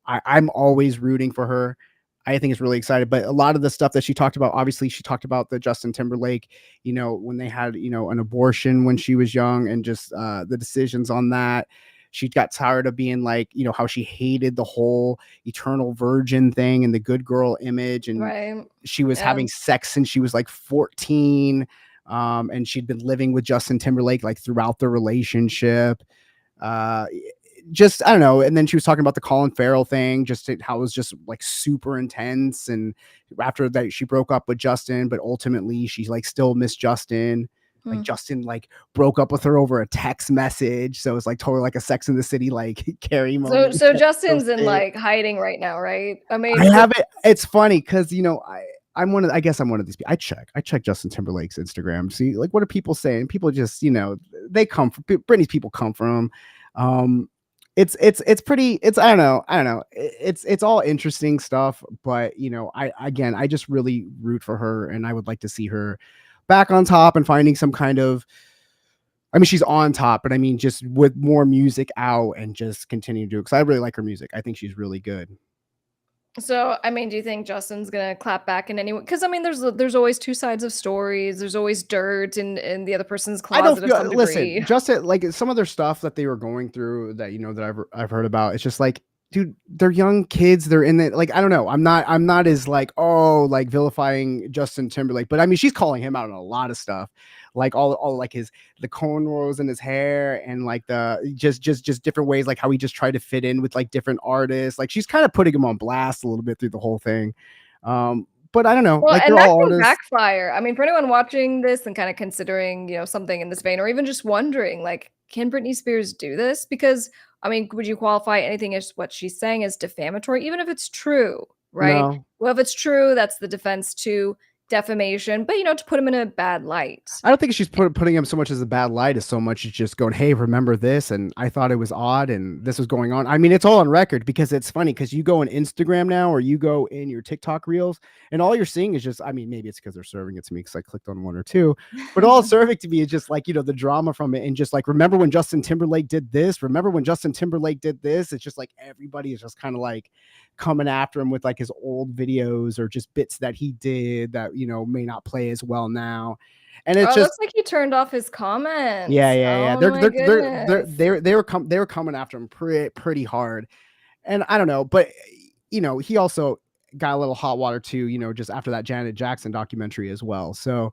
I'm always rooting for her. I think it's really excited. But a lot of the stuff that she talked about, obviously she talked about the Justin Timberlake, when they had, an abortion when she was young, and just the decisions on that. She got tired of being like, how she hated the whole eternal virgin thing and the good girl image. And Right. she was Yeah. having sex since she was like 14. And she'd been living with Justin Timberlake like throughout the relationship. Uh, just I don't know. And then she was talking about the Colin Farrell thing, just how it was just like super intense. And after that, she broke up with Justin, but ultimately she like still missed Justin. Like Hmm. Justin like broke up with her over a text message, so it's like totally like a Sex in the City like Carrie So moment. so So Justin's in, sick. like, hiding right now, right? I I mean, have it. It's funny because I guess I'm one of these people. I check Justin Timberlake's Instagram. See, like, what are people saying? People just, they come from Britney's people come from. Um, it's pretty. I don't know. It's all interesting stuff, but I just really root for her, and I would like to see her back on top and finding some kind of. I mean, she's on top, but I mean, just with more music out and just continue to do. Because I really like her music. I think she's really good. So, I mean, do you think Justin's gonna clap back in any way? Because I mean, there's always 2 sides of stories. There's always dirt in the other person's I don't closet of feel some listen, degree. just like some of their stuff that they were going through that that I've heard about. It's just like, dude, they're young kids. They're in it. Like, I don't know. I'm not as like, oh, like vilifying Justin Timberlake, but I mean, she's calling him out on a lot of stuff, like all like the cornrows in his hair, and like the just different ways, like how he just tried to fit in with like different artists. Like, she's kind of putting him on blast a little bit through the whole thing. But I don't know. Well, Like, and they're that all can artists. backfire. I mean, for anyone watching this and kinda considering, something in this vein, or even just wondering, like, can Britney Spears do this? Because, I mean, would you qualify anything as what she's saying as defamatory, even if it's true, right? No, Well, if it's true, that's the defense to defamation, but, to put him in a bad light. I don't think she's putting him so much as a bad light as so much as just going, "Hey, remember this?" And I thought it was odd, and this was going on. I mean, it's all on record because it's funny because you go on Instagram now, or you go in your TikTok reels, and all you're seeing is just. I mean, maybe it's because they're serving it to me because I clicked on one or two, but all it's serving to me is just like the drama from it, and just like, remember when Justin Timberlake did this? Remember when Justin Timberlake did this? It's just like everybody is just kind of like coming after him with like his old videos or just bits that he did that may not play as well now, and it's Oh, it just looks like he turned off his yeah, comments. yeah, yeah. Oh my goodness. They were coming after him pretty hard, and I don't know, but he also got a little hot water too, just after that Janet Jackson documentary as well. So,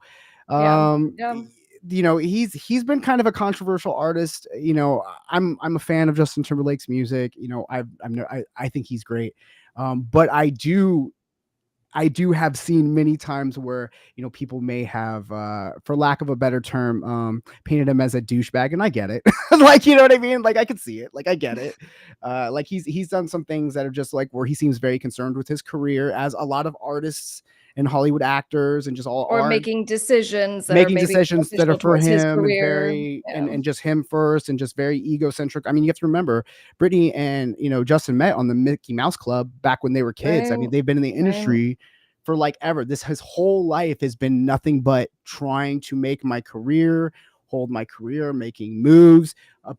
Yeah, um, yeah. he's been kind of a controversial artist. I'm a fan of Justin Timberlake's music. I think he's great, but I do have seen many times where people may have, for lack of a better term, painted him as a douchebag, and I get it. Like, you know what I mean? Like, I could see it. Like, I get it. Like, he's done some things that are just like where he seems very concerned with his career, as a lot of artists and Hollywood actors and just all Or are, making decisions that are making maybe decisions that are beneficial for towards his him, and career. very Yeah. and just him first, and just very egocentric. I mean, you have to remember Brittany and Justin met on the Mickey Mouse Club back when they were kids. I Right, mean, they've been in the right. industry for like ever. This his whole life has been nothing but trying to make my career, hold my career, making moves.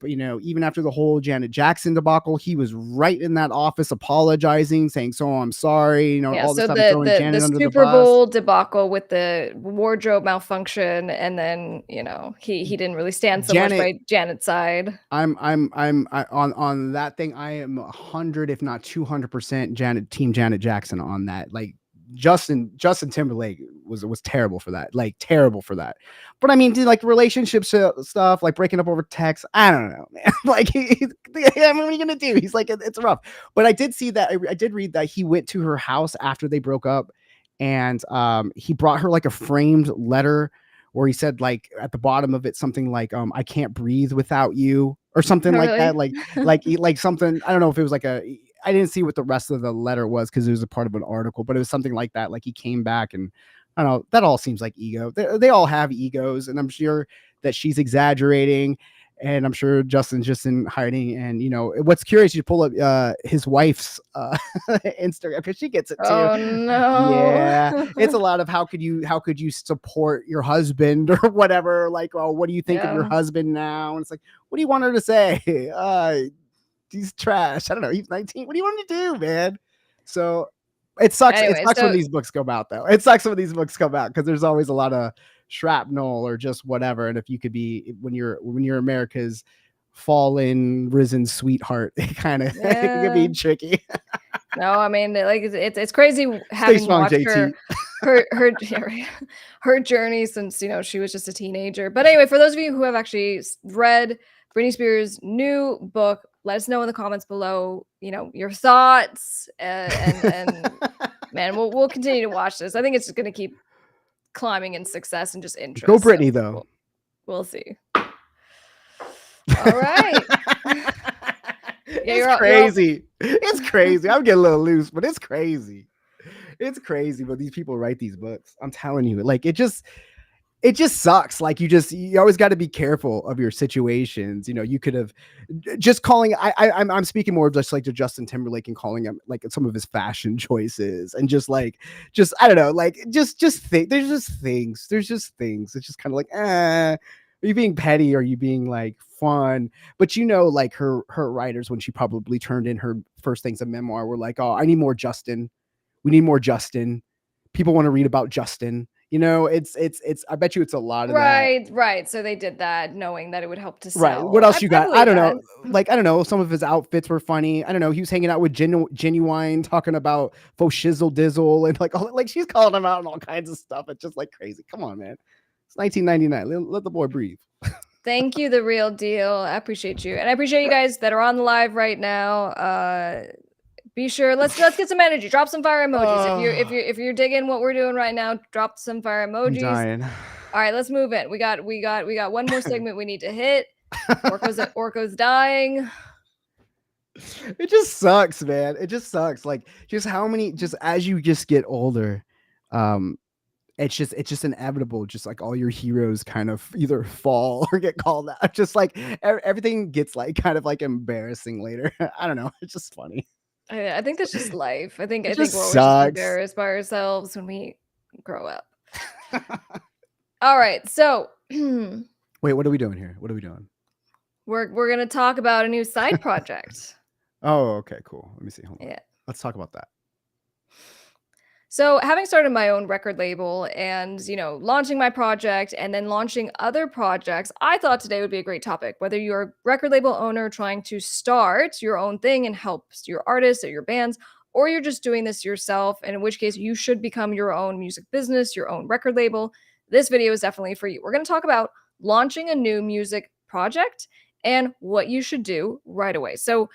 Even after the whole Janet Jackson debacle, he was right in that office apologizing, saying, "So I'm sorry," Yeah, all this so stuff, and throwing the Janet under the Super bus. Bowl debacle with the wardrobe malfunction, and then, he didn't really stand so much Janet by Janet's side. on that thing. I am 100, if not 200% Janet Jackson on that. Like Justin Timberlake was terrible for that. Like terrible for that. But I mean, dude, like relationships stuff, like breaking up over text. I don't know, man. Like, I mean, what are you gonna do? He's like, it's rough. But I did see that. I did read that he went to her house after they broke up, and he brought her like a framed letter where he said, like, at the bottom of it something like, I can't breathe without you, or something Oh, like really? that. Like something, I don't know if it was like I didn't see what the rest of the letter was because it was a part of an article, but it was something like that. Like he came back, and I don't know. That all seems like ego. They all have egos, and I'm sure that she's exaggerating, and I'm sure Justin's just in hiding. And what's curious, you pull up his wife's Instagram, because she gets it too. Oh, no. Yeah, it's a lot of how could you support your husband or whatever. Like, oh, what do you think of your Yeah. husband now? And it's like, what do you want her to say? He's trash. I don't know. He's 19. What do you want him to do, man? So it sucks. It Anyway, sucks when so these books come out, though. It sucks when these books come out because there's always a lot of shrapnel or just whatever. And if you could be when you're America's fallen risen sweetheart, it kind of it can be yeah. tricky. No, I mean, like, it's crazy Stay having strong, watched JT. her her journey since, she was just a teenager. But anyway, for those of you who have actually read Britney Spears' new book, let us know in the comments below, your thoughts, and man, we'll continue to watch this. I think it's just gonna keep climbing in success and just Go interest. So Brittany, though. we'll see. All right. Yeah, It's you're all crazy. It's crazy. I'm getting a little loose, but it's crazy. It's crazy. But these people write these books. I'm telling you, like it just sucks. Like you always got to be careful of your situations. You could have just calling. I'm speaking more of just like to Justin Timberlake and calling him like some of his fashion choices and just I don't know, like just think. There's just things. It's just kind of like, are you being petty? Or are you being like fun? But like her writers, when she probably turned in her first things, a memoir, were like, oh, I need more Justin. We need more Justin. People want to read about Justin. It's I bet you it's a lot of that. right, right. So they did that knowing that it would help to Right. What sell. else you I got? I believe don't that. know. Like, I don't know. Some of his outfits were funny. I don't know. He was hanging out with Genuine, talking about faux shizzle dizzle, and like she's calling him out and all kinds of stuff. It's just like crazy. Come on, man. It's 1999. Let the boy breathe. Thank you, the real deal. I appreciate you, and I appreciate you guys that are on the live right now. Be sure, let's get some energy. Drop some fire emojis if you're digging what we're doing right now. Drop some fire I'm emojis. dying. All right, let's move in. We got one more segment we need to hit. Orko's dying. It just sucks, man. It just sucks. Like just as you just get older, um, it's just inevitable. Just like all your heroes kind of either fall or get called out. Just like everything gets like kind of like embarrassing later. I don't know. It's just funny. I think that's just life. I think It I think just we're always just sucks. embarrassed by ourselves when we grow up. All right, so Wait, what are we doing here? What are we doing? we're gonna talk about a new side project. Oh, okay, cool. Let me see. Hold on. Yeah. Let's talk about that. So, having started my own record label and, launching my project and then launching other projects, I thought today would be a great topic. Whether you're a record label owner trying to start your own thing and help your artists or your bands, or you're just doing this yourself, and in which case you should become your own music business, your own record label, this video is definitely for you. We're going to talk about launching a new music project and what you should do right away. So,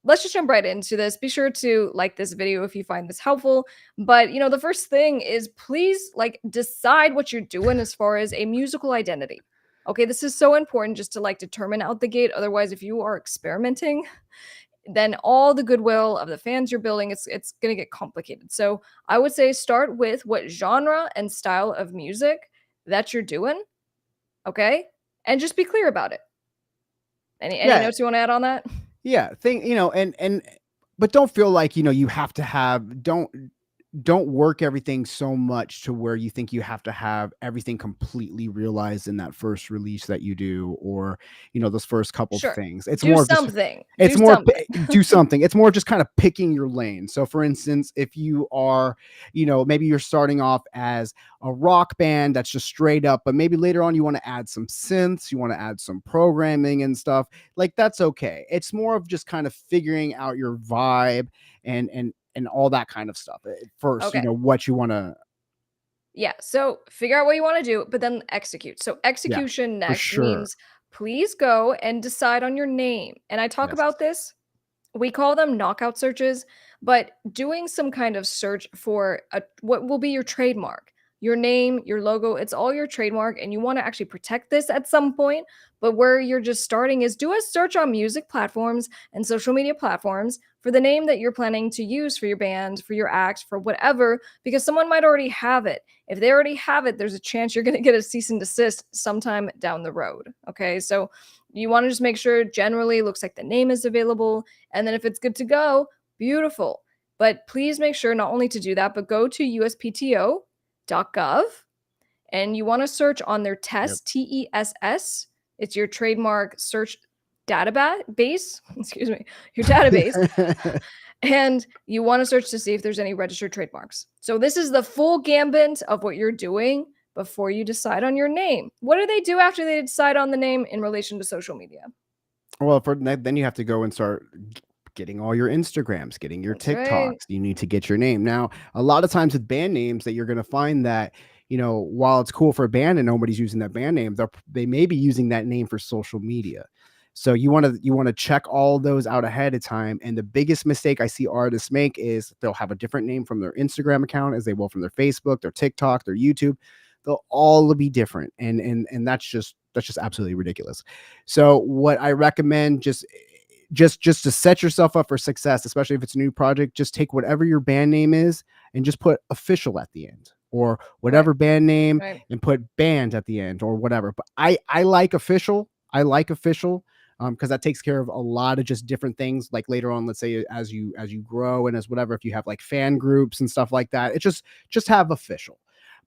let's just jump right into this. Be sure to like this video if you find this helpful. But, the first thing is please decide what you're doing as far as a musical identity. Okay, this is so important just to determine out the gate. Otherwise, if you are experimenting, then all the goodwill of the fans you're building, it's going to get complicated. So I would say start with what genre and style of music that you're doing. Okay, and just be clear about it. Any Yeah, notes you want to add on that? yeah. But don't feel like you have to have don't work everything so much to where you think you have to have everything completely realized in that first release that you do, or those first couple Sure. things. It's Do more of just something. it's Do more something. do something. It's more just kind of picking your lane. So for instance, if you are, maybe you're starting off as a rock band that's just straight up, but maybe later on you want to add some synths, you want to add some programming and stuff, like that's okay. It's more of just kind of figuring out your vibe and all that kind of stuff first, Okay. what you want to. Yeah. So figure out what you want to do, but then execute. So Yeah, execution for next sure. means please go and decide on your name. And I talk Yes. about this, we call them knockout searches, but doing some kind of search for what will be your trademark, your name, your logo, it's all your trademark, and you want to actually protect this at some point. But where you're just starting is do a search on music platforms and social media platforms for the name that you're planning to use for your band, for your act, for whatever, because someone might already have it. If they already have it, there's a chance you're going to get a cease and desist sometime down the road. Okay. So you want to just make sure generally looks like the name is available. And then if it's good to go, beautiful. But please make sure not only to do that, but go to uspto.gov and you want to search on their Yep. TESS, TESS. It's your trademark search database, excuse me, your database. And you want to search to see if there's any registered trademarks. So this is the full gambit of what you're doing before you decide on your name. What do they do after they decide on the name in relation to social media? Well, then you have to go and start getting all your Instagrams, getting your That's right. TikToks. You need to get your name. Now, a lot of times with band names that you're going to find that, while it's cool for a band and nobody's using that band name, they may be using that name for social media. So you want to check all those out ahead of time. And the biggest mistake I see artists make is they'll have a different name from their Instagram account as they will from their Facebook, their TikTok, their YouTube. They'll all be different. And that's just absolutely ridiculous. So what I recommend, just to set yourself up for success, especially if it's a new project, just take whatever your band name is and just put official at the end, or Right. whatever band name Right. and put band at the end or whatever. But I like official. I like official because that takes care of a lot of just different things. Like later on, let's say as you grow and as whatever, if you have like fan groups and stuff like that, it just have official.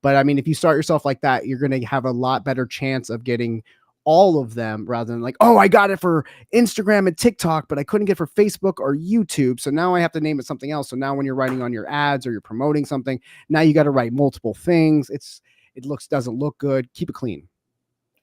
But I mean, if you start yourself like that, you're going to have a lot better chance of getting all of them rather than like, oh, I got it for Instagram and TikTok, but I couldn't get for Facebook or YouTube. So now I have to name it something else. So now when you're writing on your ads or you're promoting something, now you got to write multiple things. Doesn't look good. Keep it clean.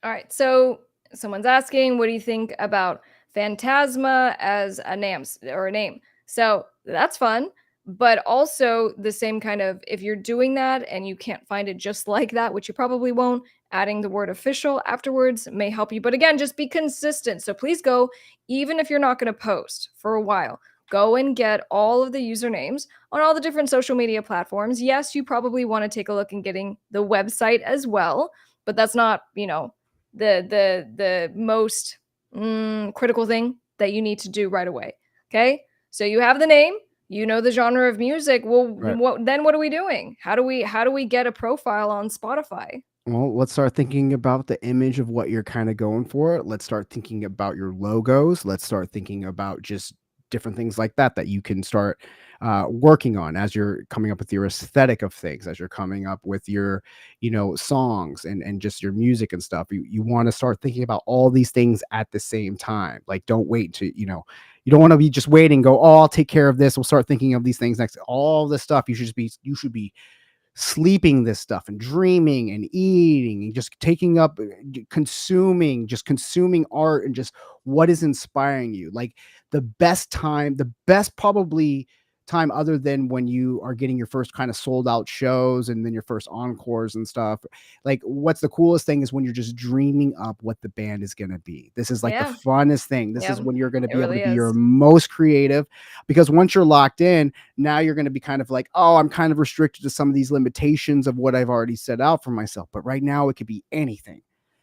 All right. So someone's asking, what do you think about Phantasma as a name or a name? So that's fun, but also the same kind of if you're doing that and you can't find it just like that, which you probably won't, adding the word official afterwards may help you. But again, just be consistent. So please go, even if you're not going to post for a while, go and get all of the usernames on all the different social media platforms. Yes, you probably want to take a look and getting the website as well, but that's not, the most critical thing that you need to do right away. Okay, so you have the name, you know the genre of music. Well, Right. what are we doing? How do we get a profile on Spotify? Well, let's start thinking about the image of what you're kind of going for. Let's start thinking about your logos. Let's start thinking about just different things like that you can start working on as you're coming up with your aesthetic of things, as you're coming up with your, songs and just your music and stuff. You want to start thinking about all these things at the same time. Like, don't wait to, you don't want to be just waiting, go, oh, I'll take care of this. We'll start thinking of these things next. All this stuff, you should be sleeping this stuff and dreaming and eating and just taking up consuming art and just what is inspiring you. Like the best probably time other than when you are getting your first kind of sold out shows and then your first encores and stuff. Like what's the coolest thing is when you're just dreaming up what the band is going to be. This is like the Yeah, funnest thing. This is yeah, when you're going to it be able to really be your is. most creative, because once you're locked in, now you're going to be kind of like, oh, I'm kind of restricted to some of these limitations of what I've already set out for myself. But right now it could be anything.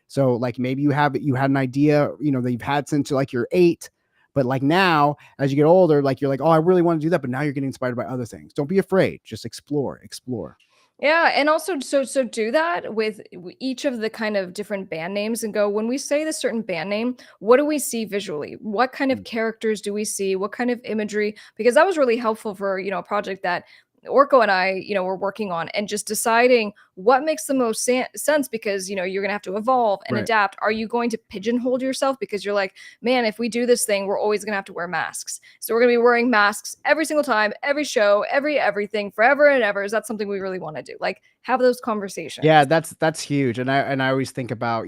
So like maybe you had an idea, that you've had since like you're 8, but like now as you get older, like you're like, oh, I really want to do that. But now you're getting inspired by other things. Don't be afraid. Just explore. Yeah, and also so do that with each of the kind of different band names and go, when we say this certain band name, what do we see visually? What kind of Mm. characters do we see? What kind of imagery? Because that was really helpful for, a project that Orko and I, we're working on, and just deciding what makes the most sense, because you're gonna have to evolve and Right. adapt. Are you going to pigeonhole yourself because you're like, man, if we do this thing, we're always gonna have to wear masks, so we're gonna be wearing masks every single time, every show, everything, forever and ever? Is that something we really want to do? Like, have those Yeah, conversations. that's huge, and I always think about,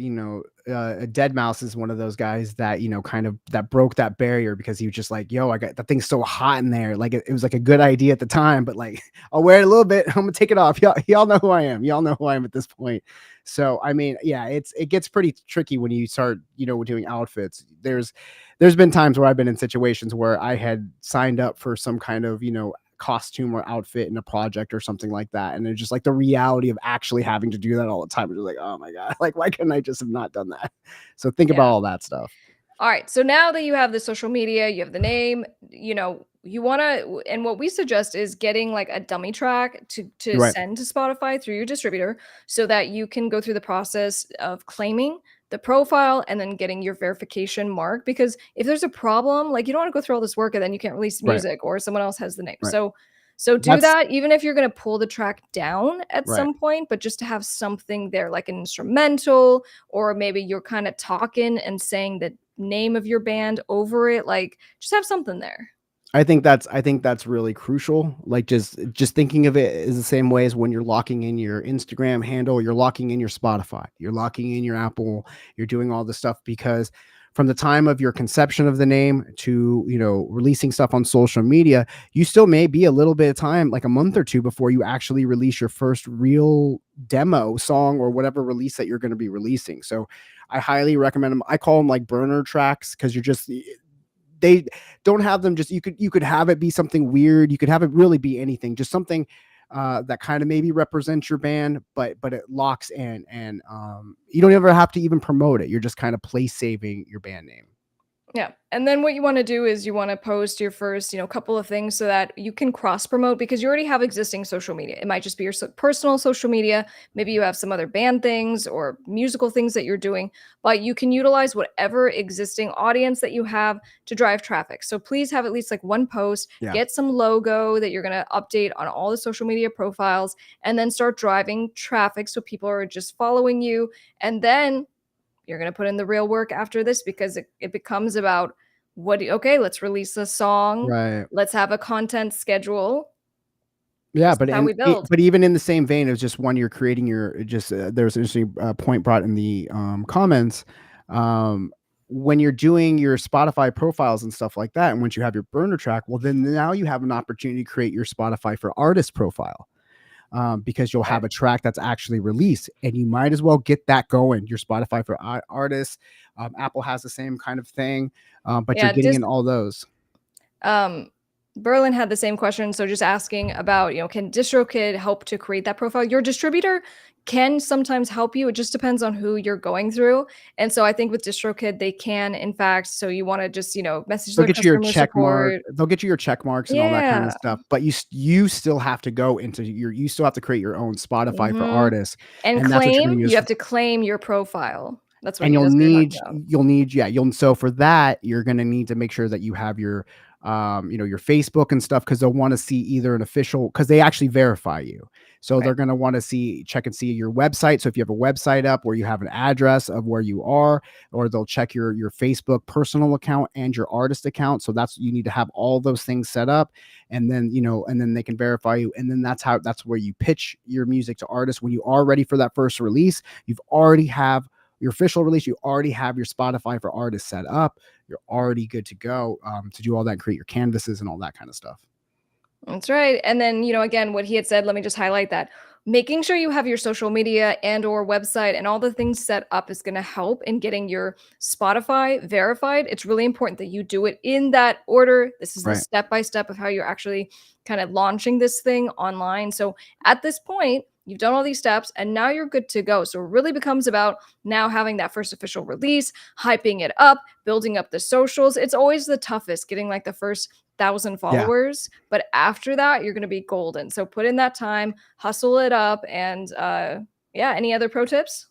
Dead Mouse is one of those guys that, kind of that broke that barrier because he was just like, "Yo, I got that thing's so hot in there." Like it was like a good idea at the time, but like I'll wear it a little bit, I'm gonna take it off. Y'all know who I am. Y'all know who I am at this point. So I mean, yeah, it gets pretty tricky when you start, doing outfits. There's been times where I've been in situations where I had signed up for some kind of, costume or outfit in a project or something like that. And it's just like the reality of actually having to do that all the time. It's just like, oh my God, like why couldn't I just have not done that? So think about Yeah. all that stuff. All right. So now that you have the social media, you have the name, you want to, and what we suggest is getting like a dummy track to You're right. send to Spotify through your distributor, so that you can go through the process of claiming the profile and then getting your verification mark. Because if there's a problem, like, you don't want to go through all this work and then you can't release Right. music, or someone else has the name. Right. So do That's that, even if you're going to pull the track down at right. some point, but just to have something there, like an instrumental, or maybe you're kind of talking and saying the name of your band over it. Like, just have something there. I think that's really crucial. Like just thinking of it is the same way as when you're locking in your Instagram handle, you're locking in your Spotify, you're locking in your Apple, you're doing all this stuff because from the time of your conception of the name to, releasing stuff on social media, you still may be a little bit of time, like a month or two before you actually release your first real demo song or whatever release that you're going to be releasing. So I highly recommend them. I call them like burner tracks because you're just they don't have them just you could have it be something weird, you could have it really be anything, just something that kind of maybe represents your band, but it locks in, and you don't ever have to even promote it, you're just kind of place saving your band name. Yeah. And then what you want to do is you want to post your first, couple of things so that you can cross promote, because you already have existing social media. It might just be your personal social media. Maybe you have some other band things or musical things that you're doing, but you can utilize whatever existing audience that you have to drive traffic. So please have at least like one post, Yeah. get some logo that you're going to update on all the social media profiles, and then start driving traffic so people are just following you. And then you're going to put in the real work after this, because it becomes about okay, let's release a song. Right. Let's have a content schedule. Yeah, This is but how we build. but even in the same vein as just when you're creating your just there's an interesting point brought in the comments. Um, when you're doing your Spotify profiles and stuff like that, and once you have your burner track, well, then now you have an opportunity to create your Spotify for artist profile, because you'll Okay. have a track that's actually released, and you might as well get that going. Your Spotify for artists, Apple has the same kind of thing, but you're Yeah. getting in all those. Um, Berlin had the same question. So just asking about, can DistroKid help to create that profile? Your distributor can sometimes help you. It just depends on who you're going through. And so I think with DistroKid, they can, in fact, so you want to just, message They'll their get you your customer check mark. support. They'll get you your check marks and all that kind of Yeah. stuff, but you still have to go into you still have to create your own Spotify for Mhm. artists, And and that's what you're claim, gonna you use. have to claim your profile. That's what And he you'll that's what you're need talking about. yeah, you'll so for that, you're gonna need to make sure that you have your, your Facebook and stuff, because 'cause they'll wanna see either an official, because they actually verify you. So Right. they're gonna wanna check and see your website. So if you have a website up where you have an address of where you are, or they'll check your Facebook personal account and your artist account. So you need to have all those things set up, and then, and then they can verify you. And then that's where you pitch your music to artists. When you are ready for that first release, you've already have your official release, you already have your Spotify for artists set up. You're already good to go, to do all that, and create your canvases and all that kind of stuff. That's right. And then, again, what he had said, let me just highlight that. Making sure you have your social media and or website and all the things set up is going to help in getting your Spotify verified. It's really important that you do it in that order. This is the Right. step by step of how you're actually kind of launching this thing online. So at this point, you've done all these steps and now you're good to go. So it really becomes about now having that first official release, hyping it up, building up the socials. It's always the toughest, getting like the first 1,000 Yeah. followers, but after that, you're gonna be golden. So put in that time, hustle it up, and yeah. Any other pro tips?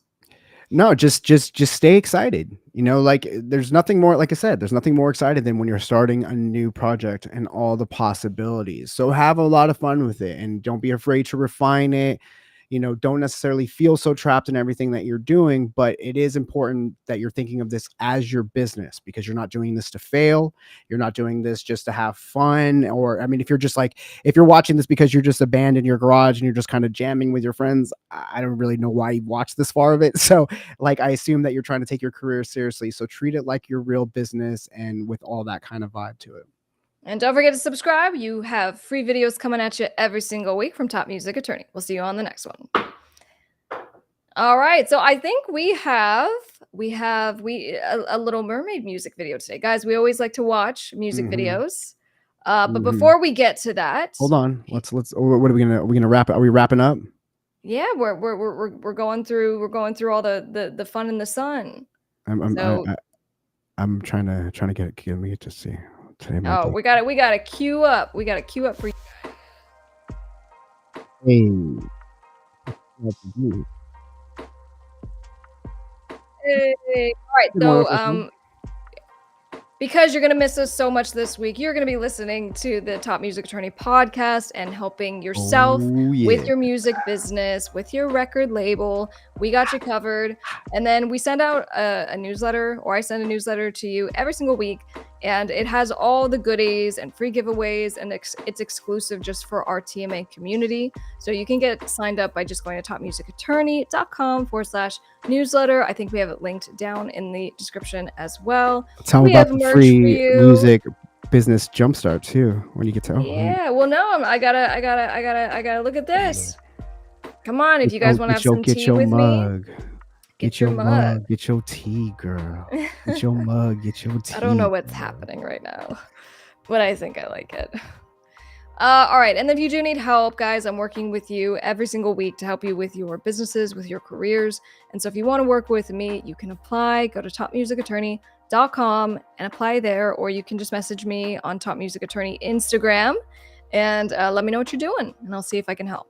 No, just stay excited. You know, like there's nothing more, like I said, there's nothing more excited than when you're starting a new project and all the possibilities. So have a lot of fun with it and don't be afraid to refine it. You know, don't necessarily feel so trapped in everything that you're doing, but it is important that you're thinking of this as your business because you're not doing this to fail. You're not doing this just to have fun. Or, I mean, if you're just like, if you're watching this because you're just a band in your garage and you're just kind of jamming with your friends, I don't really know why you watch this far of it. So, like, I assume that you're trying to take your career seriously. So treat it like your real business and with all that kind of vibe to it. And don't forget to subscribe. You have free videos coming at you every single week from Top Music Attorney. We'll see you on the next one. All right, so I think we a Little Mermaid music video today, guys. We always like to watch music Hmm. videos, but Hmm. before we get to that, Hold on. Let's. What are we gonna wrap? Are we wrapping up? yeah, we're going through all the fun in the sun. I'm I'm I, So I, I'm trying to get me to see. Today might oh, be. we gotta queue up. We gotta queue up for you. Hey. What to do? Hey. All right, Good morning, so Krystle. because you're going to miss us so much this week, you're going to be listening to the Top Music Attorney podcast and helping yourself Oh with yeah. your music business, with your record label. We got you covered. And then we send out a newsletter, or I send a newsletter to you every single week. And it has all the goodies and free giveaways, and it's exclusive just for our TMA community. So you can get signed up by just going to topmusicattorney.com/newsletter. I think we have it linked down in the description as well. Tell me We about have the merch for free you. music business jumpstart too. When you get to Yeah. Well, no, I gotta look at this. Come on, if you guys want to have some get tea your with me, mug. get your mug. Get your tea, girl. Get your mug, get your I don't know tea. what's Girl. happening right now, but I think I like it. All right. And if you do need help, guys, I'm working with you every single week to help you with your businesses, with your careers. And so if you want to work with me, you can apply. Go to topmusicattorney.com and apply there, or you can just message me on Top Music Attorney Instagram and let me know what you're doing, and I'll see if I can help.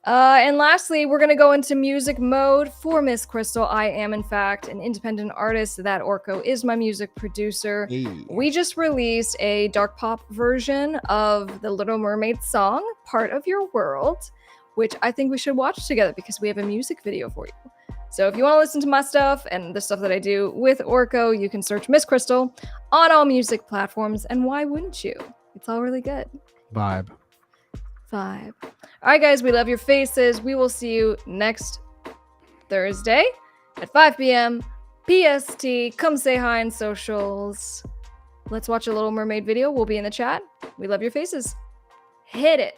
And lastly, we're going to go into music mode for Miss Krystle. I am, in fact, an independent artist. That Orko is my music producer. Hey. We just released a dark pop version of the Little Mermaid song, Part of Your World, which I think we should watch together because we have a music video for you. So if you want to listen to my stuff and the stuff that I do with Orko, you can search Miss Krystle on all music platforms. And why wouldn't you? It's all really good. Vibe. All right, guys, we love your faces. We will see you next Thursday at 5 p.m. PST. Come say hi on socials. Let's watch a Little Mermaid video. We'll be in the chat. We love your faces. Hit it.